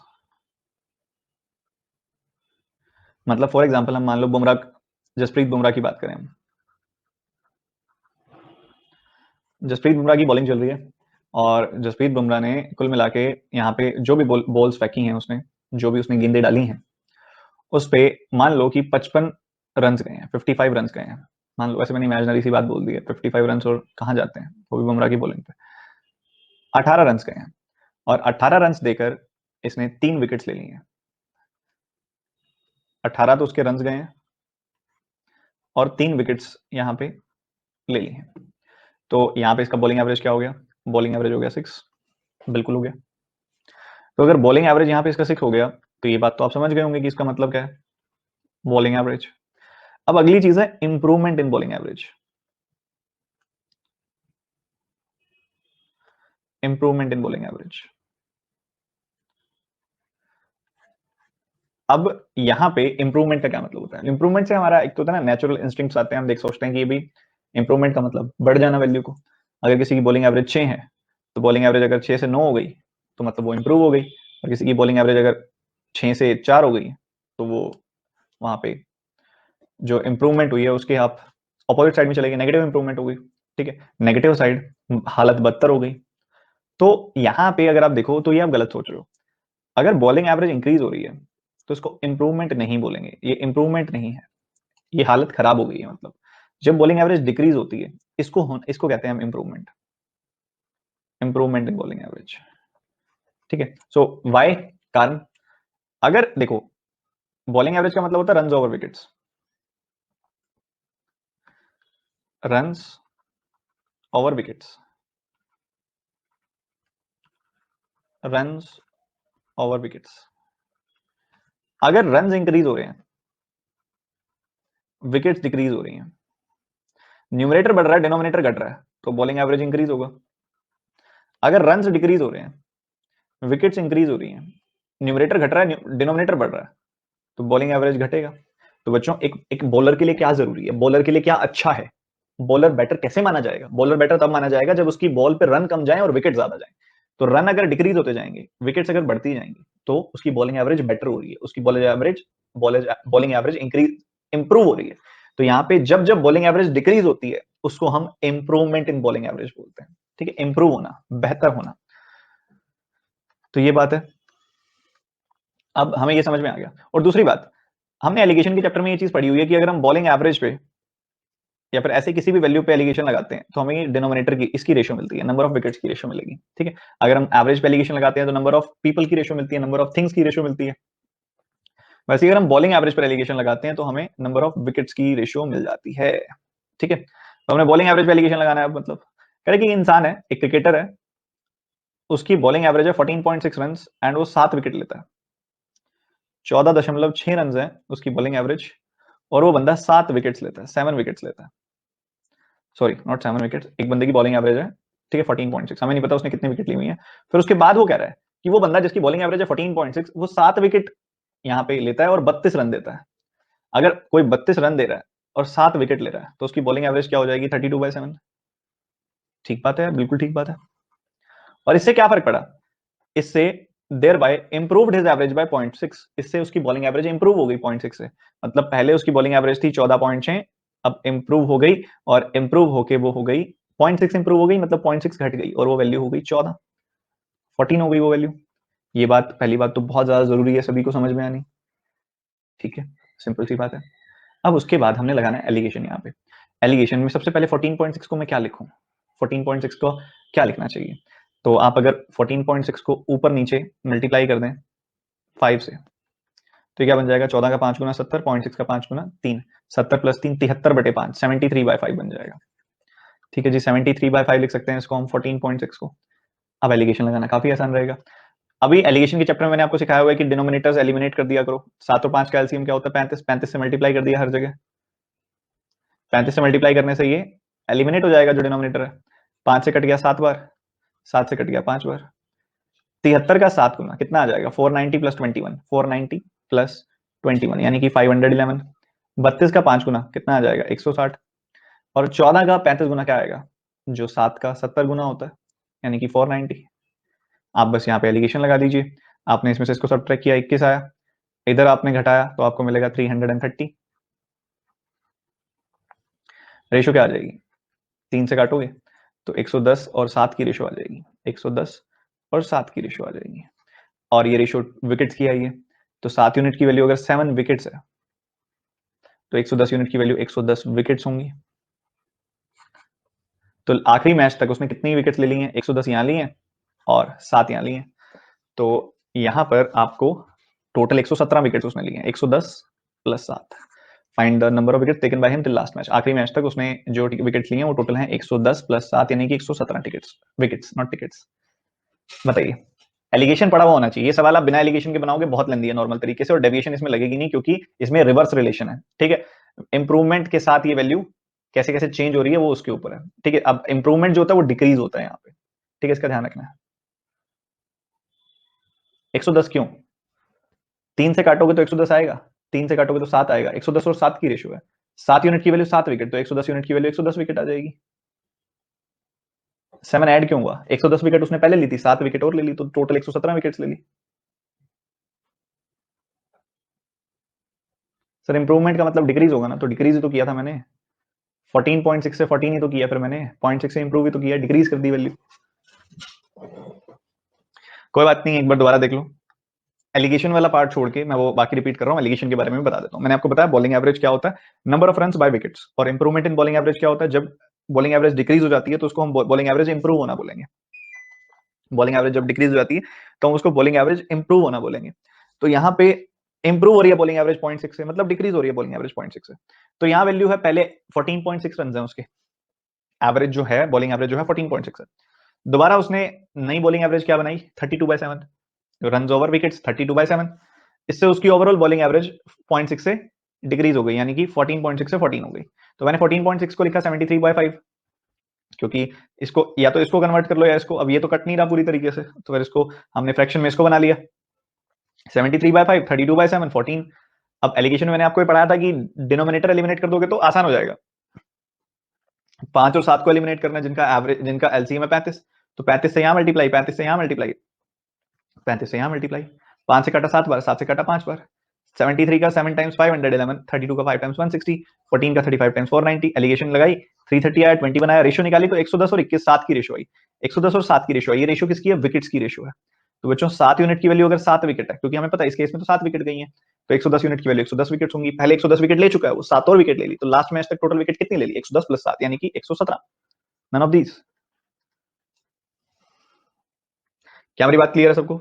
मतलब फॉर एग्जांपल हम मान लो बुमराह, जसप्रीत बुमराह की बात करें हम, जसप्रीत बुमराह की बॉलिंग चल रही है, और जसप्रीत बुमराह ने कुल मिला के यहाँ पे जो भी बॉल्स फेंकी हैं उसने, जो भी उसने गेंदें डाली हैं, उस पे मान लो कि 55 रन गए हैं, 55 रन गए हैं। मान लो, वैसे मैंने इमेजिनरी सी बात बोल दी है, 55 रन और कहाँ जाते हैं, वो भी बुमराह की बॉलिंग पे। 18 रन गए हैं, और 18 रन देकर इसने 3 विकेट्स ले ली हैं। 18 तो उसके रन गए हैं, और 3 विकेट्स यहाँ पे ले ली हैं। तो यहाँ पे इसका बॉलिंग एवरेज क्या हो गया? बॉलिंग एवरेज हो गया 6, बिल्कुल हो गया। तो अगर बॉलिंग एवरेज यहाँ पे इसका 6 हो गया, तो ये बात तो आप समझ गए होंगे कि इसका मतलब क्या है, बॉलिंग एवरेज। अब अगली चीज है improvement in bowling average. Improvement in bowling average. अब यहाँ पे इंप्रूवमेंट का क्या मतलब होता है? इंप्रूवमेंट से हमारा एक तो होता है ना, नेचुरल इंस्टिंक्ट्स आते हैं, हम देख सोचते हैं कि ये भी इंप्रूवमेंट का मतलब बढ़ जाना वैल्यू को। अगर किसी की बॉलिंग एवरेज 6 है, तो बॉलिंग एवरेज अगर 6 से 9 हो गई, तो मतलब वो इंप्रूव हो गई। और किसी की बॉलिंग एवरेज अगर 6 से 4 हो गई, तो वो वहां पे जो इंप्रूवमेंट हुई है उसके आप अपोजिट साइड में चले गए, नेगेटिव इंप्रूवमेंट हो गई। ठीक है, नेगेटिव साइड, हालत बदतर हो गई। तो यहाँ पे अगर आप देखो, तो ये आप गलत सोच रहे हो। अगर बॉलिंग एवरेज इंक्रीज हो रही है, तो इसको इंप्रूवमेंट नहीं बोलेंगे, ये इंप्रूवमेंट नहीं है, ये हालत खराब हो गई है। मतलब जब बॉलिंग एवरेज डिक्रीज होती है, इसको कहते हैं हम improvement, improvement in bowling average. ठीक है, सो वाई, कारण, अगर देखो, बॉलिंग एवरेज का मतलब होता है runs over wickets, runs over wickets, runs over wickets. अगर रन्स इंक्रीज हो रहे हैं, विकेट्स डिक्रीज हो रही हैं, न्यूमरेटर बढ़ रहा है, डिनोमिनेटर घट रहा है, तो बॉलिंग एवरेज इंक्रीज होगा। अगर रन्स डिक्रीज हो रहे हैं, विकेट्स इंक्रीज हो रही हैं, न्यूमरेटर घट रहा है, डिनोमिनेटर बढ़ रहा है, तो बॉलिंग एवरेज घटेगा। तो बच्चों, एक एक बॉलर के लिए क्या जरूरी है, बॉलर के लिए क्या अच्छा है? बॉलर बैटर कैसे माना जाएगा? बॉलर बैटर तब माना जाएगा जब उसकी बॉल पे रन कम जाए और विकेट ज्यादा जाए। तो रन अगर डिक्रीज होते जाएंगे, विकेट्स अगर बढ़ती जाएंगी, तो उसकी बॉलिंग एवरेज बेटर हो रही है, उसकी बॉलिंग एवरेज इंक्रीज, इंप्रूव हो रही है। तो यहाँ पे जब जब बॉलिंग एवरेज डिक्रीज होती है, उसको हम इंप्रूवमेंट इन बॉलिंग एवरेज बोलते हैं। ठीक है, इंप्रूव होना, बेहतर होना। तो ये बात है, अब हमें ये समझ में आ गया। और दूसरी बात, हमने एलिगेशन के चैप्टर में ये चीज पढ़ी हुई है कि अगर हम बॉलिंग एवरेज पे या फिर ऐसे किसी भी वैल्यू पे एलिगेशन लगाते हैं, तो हमें डिनोमिनेटर की इसकी रेशियो मिलती है, नंबर ऑफ विकेट्स की रेशियो मिलेगी। ठीक है, अगर हम एवरेज पे एलिगेशन लगाते हैं, तो नंबर ऑफ पीपल की रेशियो मिलती है, नंबर ऑफ थिंग्स की रेशियो मिलती है। वैसे अगर हम बॉलिंग एवरेज पर एलिगेशन लगाते हैं, तो हमें नंबर ऑफ विकेट्स की रेशियो मिल जाती है। ठीक है, तो हमने बॉलिंग एवरेज पे एलिगेशन लगाना है। मतलब कह रहे कि इंसान है, एक क्रिकेटर है, उसकी बॉलिंग एवरेज है 14.6 रन एंड वो 7 विकेट लेता है। 14.6 रन है उसकी बॉलिंग एवरेज, और वो बंदा 7 विकेट्स लेता है, 7 विकेट्स लेता है। सॉरी, नॉट 7 विकेट्स, एक बंदे की बॉलिंग एवरेज है, ठीक है, 14.6, हमें नहीं पता उसने कितनी विकेट ली हुई है। फिर उसके बाद वो कह रहा है कि वो बंदा जिसकी बॉलिंग एवरेज है 14.6, वो 7 विकेट यहाँ पे लेता है और 32 रन देता है। अगर कोई 32 रन दे रहा है और 7 विकेट ले रहा है, तो उसकी बॉलिंग एवरेज क्या हो जाएगी? 32/7। ठीक बात है, बिल्कुल ठीक बात है। और इससे क्या फर्क पड़ा, इससे thereby improved his average by 0.6, इससे उसकी बॉलिंग एवरेज इंप्रूव हो गई 0.6 से। मतलब पहले उसकी बॉलिंग एवरेज थी 14.6, अब इंप्रूव हो गई, और इंप्रूव होके वो हो गई 0.6 इंप्रूव हो गई, मतलब 0.6 घट गई और वो वैल्यू हो गई 14, 14 हो गई वो वैल्यू। ये बात, पहली बात तो बहुत ज्यादा जरूरी है सभी को समझ में आनी, ठीक है, सिंपल सी बात है। अब उसके बाद हमने लगाना है एलिगेशन। यहाँ पे एलिगेशन में सबसे पहले 14.6 को मैं क्या लिखूं, 14.6 को क्या लिखना चाहिए, तो आप अगर 14.6 को ऊपर नीचे मल्टीप्लाई कर दें 5 से, तो क्या बन जाएगा, 14 का 5 गुना 70, 0.6 का 5 गुना 3, 70 प्लस 3 73/5, 73/5 बन जाएगा। ठीक है जी, 73/5 लिख सकते हैं इसको हम 14.6 को। अब एलिगेशन लगाना काफी आसान रहेगा। अभी एलिगेशन के चैप्टर में मैंने आपको सिखाया हुआ है कि डिनोमिनेटर्स एलिमिनेट कर दिया करो। 7 और 5 का एलसीएम क्या होता है, 35, 35 से मल्टीप्लाई कर दिया हर जगह, 35 से मल्टीप्लाई करने से ये एलिमिनेट हो जाएगा जो डिनोमिनेटर है। 5 से कट गया 7 बार, 7 से कट गया 5 बार, 73 का 7 गुना कितना आ जाएगा, 490 प्लस 21, 490 प्लस 21 यानी कि 511। 32 का 5 गुना कितना आ जाएगा, 160। और 14 का 35 गुना क्या आएगा, जो 7 का 70 गुना होता है, यानी कि 490। आप बस यहाँ पे एलिगेशन लगा दीजिए। आपने इसमें से इसको सब्ट्रैक्ट किया, 21 आया, इधर आपने घटाया तो आपको मिलेगा 330। रेशो क्या आ जाएगी, 3 से काटोगे तो 110 और 7 की रेशो आ जाएगी, 110 और 7 की रेशो आ जाएगी। और ये रेशो विकेट्स की आई है, तो 7 यूनिट की वैल्यू अगर 7 विकेट्स है तो 110 यूनिट की वैल्यू 110 विकेट्स होंगी। तो आखिरी मैच तक उसने कितनी विकेट्स ले ली हैं, 110 यहाँ ली हैं और 7 यहाँ ली हैं, तो यहाँ पर आपको टोटल 117 विकेट्स उसने लिए हैं, 110 plus 7। Find the number of wickets taken by him till last match, आखिरी मैच तक उसने जो विकेट्स लिए हैं वो टोटल हैं 110 प्लस 7 यानी कि 117 टिकट्स, विकेट्स नॉट टिकट्स। बताइए, एलिगेशन पड़ा हुआ होना चाहिए। ये सवाल आप बिना एलिगेशन के बनाओगे बहुत लेंदी है नॉर्मल तरीके से, और डेविएशन इसमें लगेगी नहीं क्योंकि इसमें रिवर्स रिलेशन है। ठीक है, इंप्रूवमेंट के साथ ये वैल्यू कैसे कैसे चेंज हो रही है वो उसके ऊपर है। ठीक है, अब इंप्रूवमेंट जो होता है वो डिक्रीज होता है यहाँ पे। ठीक है, इसका ध्यान रखना है। 110 क्यों, 3 से काटोगे तो 110 आएगा, 3 से काटोगे तो 7 आएगा, 110 और 7 की रेशियो है, 7 यूनिट की वैल्यू 7 विकेट, तो 110 यूनिट की वैल्यू 110 विकेट आ जाएगी। 7 ऐड क्यों हुआ, 110 विकेट उसने पहले ली थी, 7 विकेट और ले ली तो टोटल 117 विकेट्स ले ली। सर इंप्रूवमेंट का मतलब डिक्रीज होगा ना, तो डिक्रीज तो किया था मैंने, 14.6 से 14 ही तो किया, फिर मैंने 0.6 से इंप्रूव ही तो किया, डिक्रीज कर दी वैल्यू। कोई बात नहीं, एक बार दोबारा देख लो। एलिगेशन वाला पार्ट छोड़ के मैं वो बाकी रिपीट कर रहा हूँ, एलिगेशन के बारे में बता देता हूँ। मैंने आपको बताया बॉलिंग एवरेज क्या होता है, number of runs by wickets, और इंप्रूवमेंट इन बॉलिंग एवरेज क्या होता है, जब बॉलिंग एवरेज डिक्रीज हो जाती है तो उसको हम बॉलिंग एवरेज इंप्रूव होना बोलेंगे। बॉलिंग एवरेज जब डिक्रीज हो जाती है तो हम उसको बॉलिंग एवरेज इंप्रूव होना बोलेंगे। तो यहाँ पे इंप्रूव हो रही है बॉलिंग एवरेज 0.6 से, मतलब डिक्रीज हो रही है बॉलिंग एवरेज 0.6 से। तो यहाँ वैल्यू है पहले 14.6 रन है उसके, एवरेज जो है बॉलिंग एवरेज जो है 14.6 है। दोबारा उसने नई बॉलिंग एवरेज क्या बनाई, 32/7 रन ओवर विकेट्स, 32/7। इससे उसकी ओवरऑल बॉलिंग एवरेज 0.6 से डिक्रीज हो गई, यानी कि 14.6 से 14 हो गई। तो मैंने 14.6 को लिखा 73/5, क्योंकि इसको या तो इसको कन्वर्ट कर लो या इसको, अब ये तो कट नहीं रहा पूरी तरीके से, तो फिर इसको हमने फ्रैक्शन में इसको बना लिया, 73/5, 32/7, 14। अब एलिगेशन में मैंने आपको पढ़ाया था कि डिनोमिनेटर एलिमिनेट कर दोगे तो आसान हो जाएगा। 5 और 7 को एलिमिनेट करना, जिनका एवरेज, जिनका एलसीएम है 35, तो 35 से यहां मल्टीप्लाई, 35 से यहां मल्टीप्लाई, 35 से यहां मल्टीप्लाई, 5 से काटा 7 बार, 7 से काटा 5 बार, 73 का 7 टाइम्स 511, 32 का 5 टाइम्स 160, 14 का 35 टाइम्स 490, एलिगेशन लगाई, 330 आया, 20 बनाया, रेशियो निकाली तो 110 और 21 7 की रेशियो आई, 110 और 7 की रेशियो आई। ये रेशियो किसकी है, विकेट्स की रेशियो है। तो बच्चों 7 यूनिट की वैल्यू अगर 7 विकेट है, क्योंकि हमें पता है इस केस में तो 7 विकेट गई है, तो 110 यूनिट की वैल्यू 110 विकेट होंगी। पहले 110 विकेट ले चुका है वो, 7 और विकेट ले ली, तो लास्ट मैच तक टोटल विकेट कितनी ले ली, 110 प्लस 7 यानी कि 117। None of these. क्या मेरी बात क्लियर है सबको।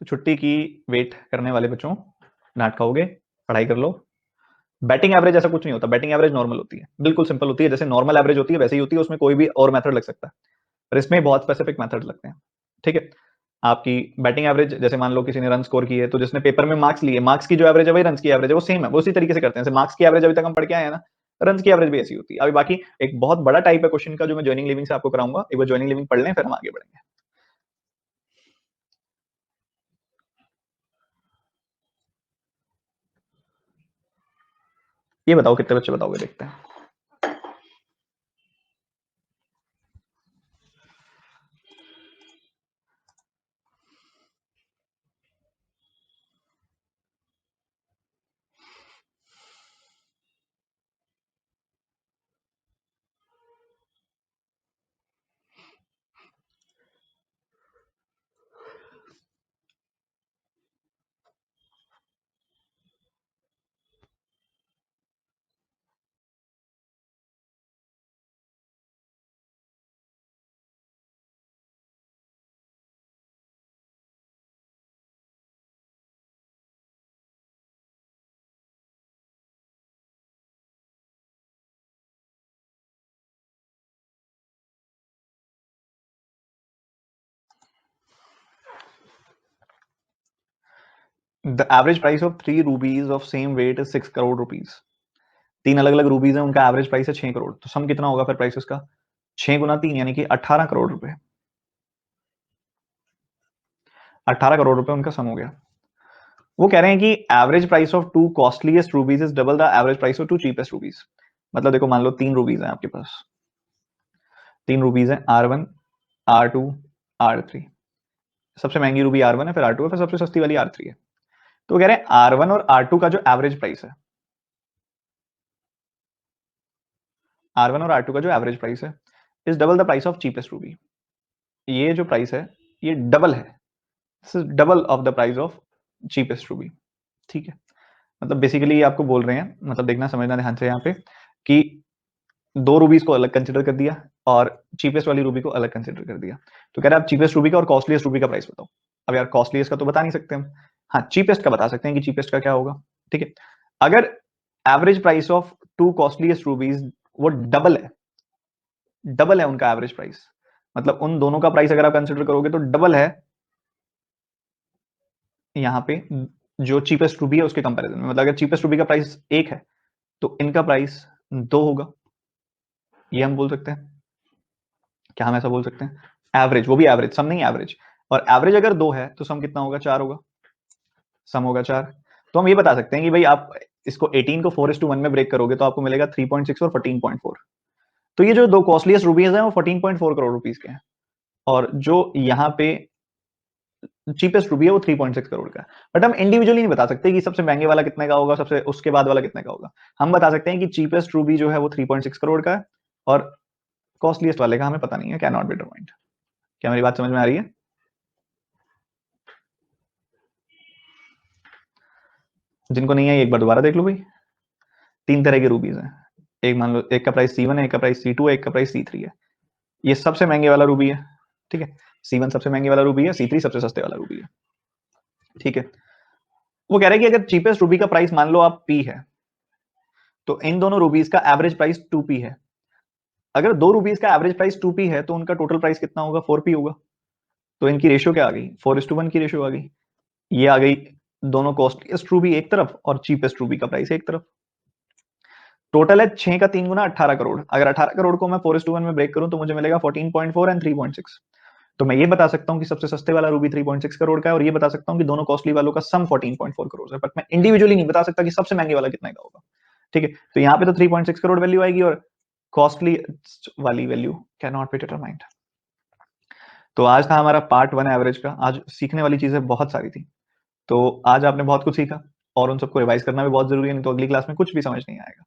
तो छुट्टी की वेट करने वाले बच्चों डांट खाओगे, पढ़ाई कर लो। बैटिंग एवरेज ऐसा कुछ नहीं होता, बैटिंग एवरेज नॉर्मल होती है, बिल्कुल सिंपल होती है, जैसे नॉर्मल एवरेज होती है वैसे ही होती है, उसमें कोई भी और मेथड लग सकता है, पर इसमें बहुत स्पेसिफिक मेथड लगते हैं। ठीक है, आपकी बैटिंग एवरेज, जैसे मान लो किसी ने रन स्कोर किए, तो जिसने पेपर में मार्क्स लिए, मार्क्स की जो एवरेज है वही रन की एवरेज है, वो सेम है, वो उसी तरीके से करते हैं, जैसे मार्क्स की एवरेज अभी तक हम पढ़ के आए हैं ना, रन की एवरेज भी ऐसी होती है। अभी बाकी एक बहुत बड़ा टाइप है क्वेश्चन का जो मैं ज्वाइनिंग लिविंग से आपको कराऊंगा, एक बार ज्वाइनिंग लिविंग पढ़ लें फिर हम आगे बढ़ेंगे। ये बताओ कितने बच्चे बताओगे, देखते हैं। The average price of 3 rubies of same weight is 6 crore rupees. 3 अलग अलग रूबीज हैं, उनका एवरेज प्राइस है 6 करोड़। तो सम कितना होगा फिर प्राइस उसका? 6 गुना 3 यानी कि 18 करोड़ रुपए। 18 करोड़ रुपए उनका सम हो गया। वो कह रहे हैं कि average price of 2 costliest रूबीज is double the average price of 2 cheapest रूबीज। मतलब देखो, मान लो 3 रूबीज हैं आपके पास, 3 रूबीज हैं, R1, R2, R3। सबसे महंगी रूबी R1 है, फिर R2 है, फिर सबसे सस्ती वाली R3 है। तो वो कह रहे हैं R1 और R2 का जो एवरेज प्राइस है, R1 और R2 का जो एवरेज प्राइस है is double the price of cheapest Ruby. ये जो प्राइस है ये डबल है, double of the price of cheapest Ruby. ठीक है, मतलब बेसिकली आपको बोल रहे हैं, मतलब देखना समझना ध्यान से यहाँ पे, कि 2 रूबीज को अलग कंसिडर कर दिया और चीपेस्ट वाली रूबी को अलग कंसिडर कर दिया। तो कह रहे हैं आप चीपेस्ट रूबी का और कॉस्टलीस्ट रूबी का प्राइस बताओ। अब यार कॉस्टलीस्ट का तो बता नहीं सकते हम, हाँ चीपेस्ट का बता सकते हैं कि चीपेस्ट का क्या होगा। ठीक है, अगर एवरेज प्राइस ऑफ 2 कॉस्टलीस्ट रूबीज वो डबल है उनका एवरेज प्राइस, मतलब उन दोनों का प्राइस अगर आप कंसिडर करोगे तो डबल है यहाँ पे जो चीपेस्ट रूबी है उसके कंपैरिजन में। मतलब अगर चीपेस्ट रूबी का प्राइस 1 है तो इनका प्राइस 2 होगा, ये हम बोल सकते हैं। क्या हम ऐसा बोल सकते हैं? एवरेज, वो भी एवरेज, सम नहीं एवरेज। और एवरेज अगर 2 है तो सम कितना होगा? 4 होगा, सम होगा 4। तो हम ये बता सकते हैं कि भाई आप इसको 18 को 4:1 में ब्रेक करोगे तो आपको मिलेगा 3.6 और 14.4। तो ये जो दो कॉस्टलीस्ट रूबीज हैं वो 14.4 करोड़ रुपीज के हैं, और जो यहाँ पे चीपेस्ट रूबी है वो 3.6 करोड़ का है। बट हम इंडिविजुअली नहीं बता सकते कि सबसे महंगे वाला कितने का होगा, सबसे उसके बाद वाला कितने का होगा। हम बता सकते हैं कि चीपेस्ट रूबी जो है वो 3.6 करोड़ का है, और कॉस्टलीस्ट वाले का हमें पता नहीं है, कैन नॉट बी डिटरमाइंड। क्या मेरी बात समझ में आ रही है? जिनको नहीं है एक बार दोबारा देख लो भाई। 3 तरह के रूबीज हैं, एक मान लो एक का प्राइस C1 है, एक का प्राइस C2 है, एक का प्राइस C3 है। ये सबसे महंगे वाला रूबी है। ठीक है, C1 सबसे महंगे वाला रूबी है, C3 सबसे सस्ते वाला रूबी है। ठीक है, वो कह रहे हैं कि अगर चीपेस्ट रूबी का प्राइस मान लो आप P है, तो इन दोनों रूबीज का एवरेज प्राइस 2P है। अगर दो रूबीज का एवरेज प्राइस 2P है तो उनका टोटल प्राइस कितना होगा? 4P होगा। तो इनकी रेशियो क्या आ गई? 4:1 की रेशियो आ गई। ये आ गई दोनों कॉस्टलीस्ट रूबी एक तरफ और चीपेस्ट रूबी का प्राइस एक तरफ। टोटल है 6 का 3 गुना 18 करोड़। अगर 18 करोड़ को मैं 4:1 में ब्रेक करूं तो मुझे मिलेगा 14.4 एंड 3.6। तो मैं ये बता सकता हूं कि सबसे सस्ते वाला रूबी 3.6 करोड़ का है, और ये बता सकता हूं कि दोनों कॉस्टली वालों का सम 14.4 करोड़ है। बट मैं इंडिविजुअली नहीं बता सकता कि सबसे महंगे वाला कितने का होगा। ठीक है, तो यहाँ पे तो 3.6 करोड़ वैल्यू आएगी, और कॉस्टली वाली value can not be determined. तो आज था हमारा पार्ट 1 एवरेज का। आज सीखने वाली चीजें बहुत सारी थी, तो आज आपने बहुत कुछ सीखा, और उन सबको रिवाइज करना भी बहुत जरूरी है, नहीं तो अगली क्लास में कुछ भी समझ नहीं आएगा।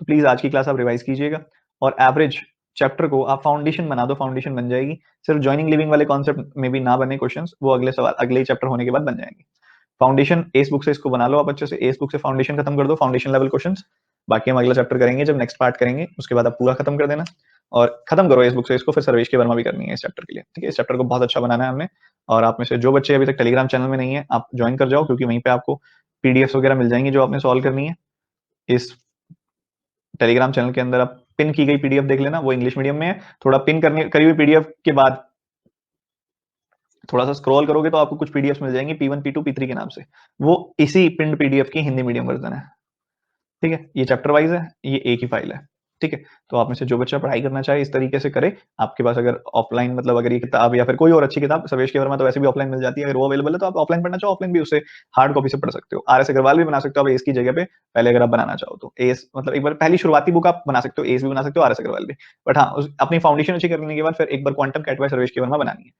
तो प्लीज आज की क्लास आप रिवाइज कीजिएगा, और एवरेज चैप्टर को आप फाउंडेशन बना दो, फाउंडेशन बन जाएगी। सिर्फ ज्वाइनिंग लिविंग वाले कॉन्सेप्ट में भी ना बने क्वेश्चंस, वो अगले सवाल अगले चैप्टर होने के बाद बन जाएंगे। फाउंडेशन एस बुक से इसको बना लो आप अच्छे से, एस बुक से फाउंडेशन खत्म कर दो, फाउंडेशन लेवल क्वेश्चंस। बाकी हम अगला चैप्टर करेंगे जब नेक्स्ट पार्ट करेंगे, उसके बाद आप पूरा खत्म कर देना, और खत्म करो इस बुक से इसको। फिर सर्वेश की वर्मा भी करनी है इस चैप्टर के लिए। ठीक है, इस चैप्टर को बहुत अच्छा बनाना है हमने। और आप में से जो बच्चे अभी तक टेलीग्राम चैनल में नहीं है, आप ज्वाइन कर जाओ, क्योंकि वहीं पे आपको पीडीएफ वगैरह मिल जाएंगी जो आपने सॉल्व करनी है। इस टेलीग्राम चैनल के अंदर आप पिन की गई पीडीएफ देख लेना, वो इंग्लिश मीडियम में है। थोड़ा पिन करने करी हुई पीडीएफ के बाद थोड़ा सा स्क्रॉल करोगे तो आपको कुछ पीडीएफ मिल जाएंगी, P1 P2 P3 के नाम से। वो इसी पिंड पीडीएफ की हिंदी मीडियम वर्जन है। ठीक है, ये चैप्टर वाइज है, ये एक ही फाइल है। ठीक है, तो आप में से जो बच्चा पढ़ाई करना चाहे इस तरीके से करे। आपके पास अगर ऑफलाइन, मतलब अगर ये किताब या फिर कोई और अच्छी किताब, सर्वेश के वर्मा तो वैसे भी ऑफलाइन मिल जाती है, अगर वो अवेलेबल है तो आप ऑफलाइन पढ़ना चाहो, ऑफलाइन भी उससे हार्ड कॉपी से पढ़ सकते हो। RS अग्रवाल भी बना सकते हो आप एस की जगह पे, पहले अगर आप बनाना चाहो तो। एस मतलब एक बार पहली शुरुआती बुक आप बना सकते हो, एस भी बना सकते हो, RS अग्रवाल भी। बट हाँ, अपनी फाउंडेशन अच्छी करने के बाद फिर एक बार क्वांटम कैट बाय सर्वेश के वर्मा बनानी है।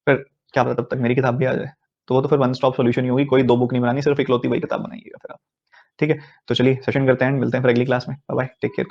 फिर क्या पता तब तक मेरी किताब भी आ जाए, तो वो तो फिर वन स्टॉप सॉल्यूशन ही होगी। कोई 2 बुक नहीं बनानी, सिर्फ इकलौती वही किताब बनाइएगा फिर आप। ठीक है, तो चलिए सेशन करते हैं, मिलते हैं फिर अगली क्लास में। Bye bye, take care.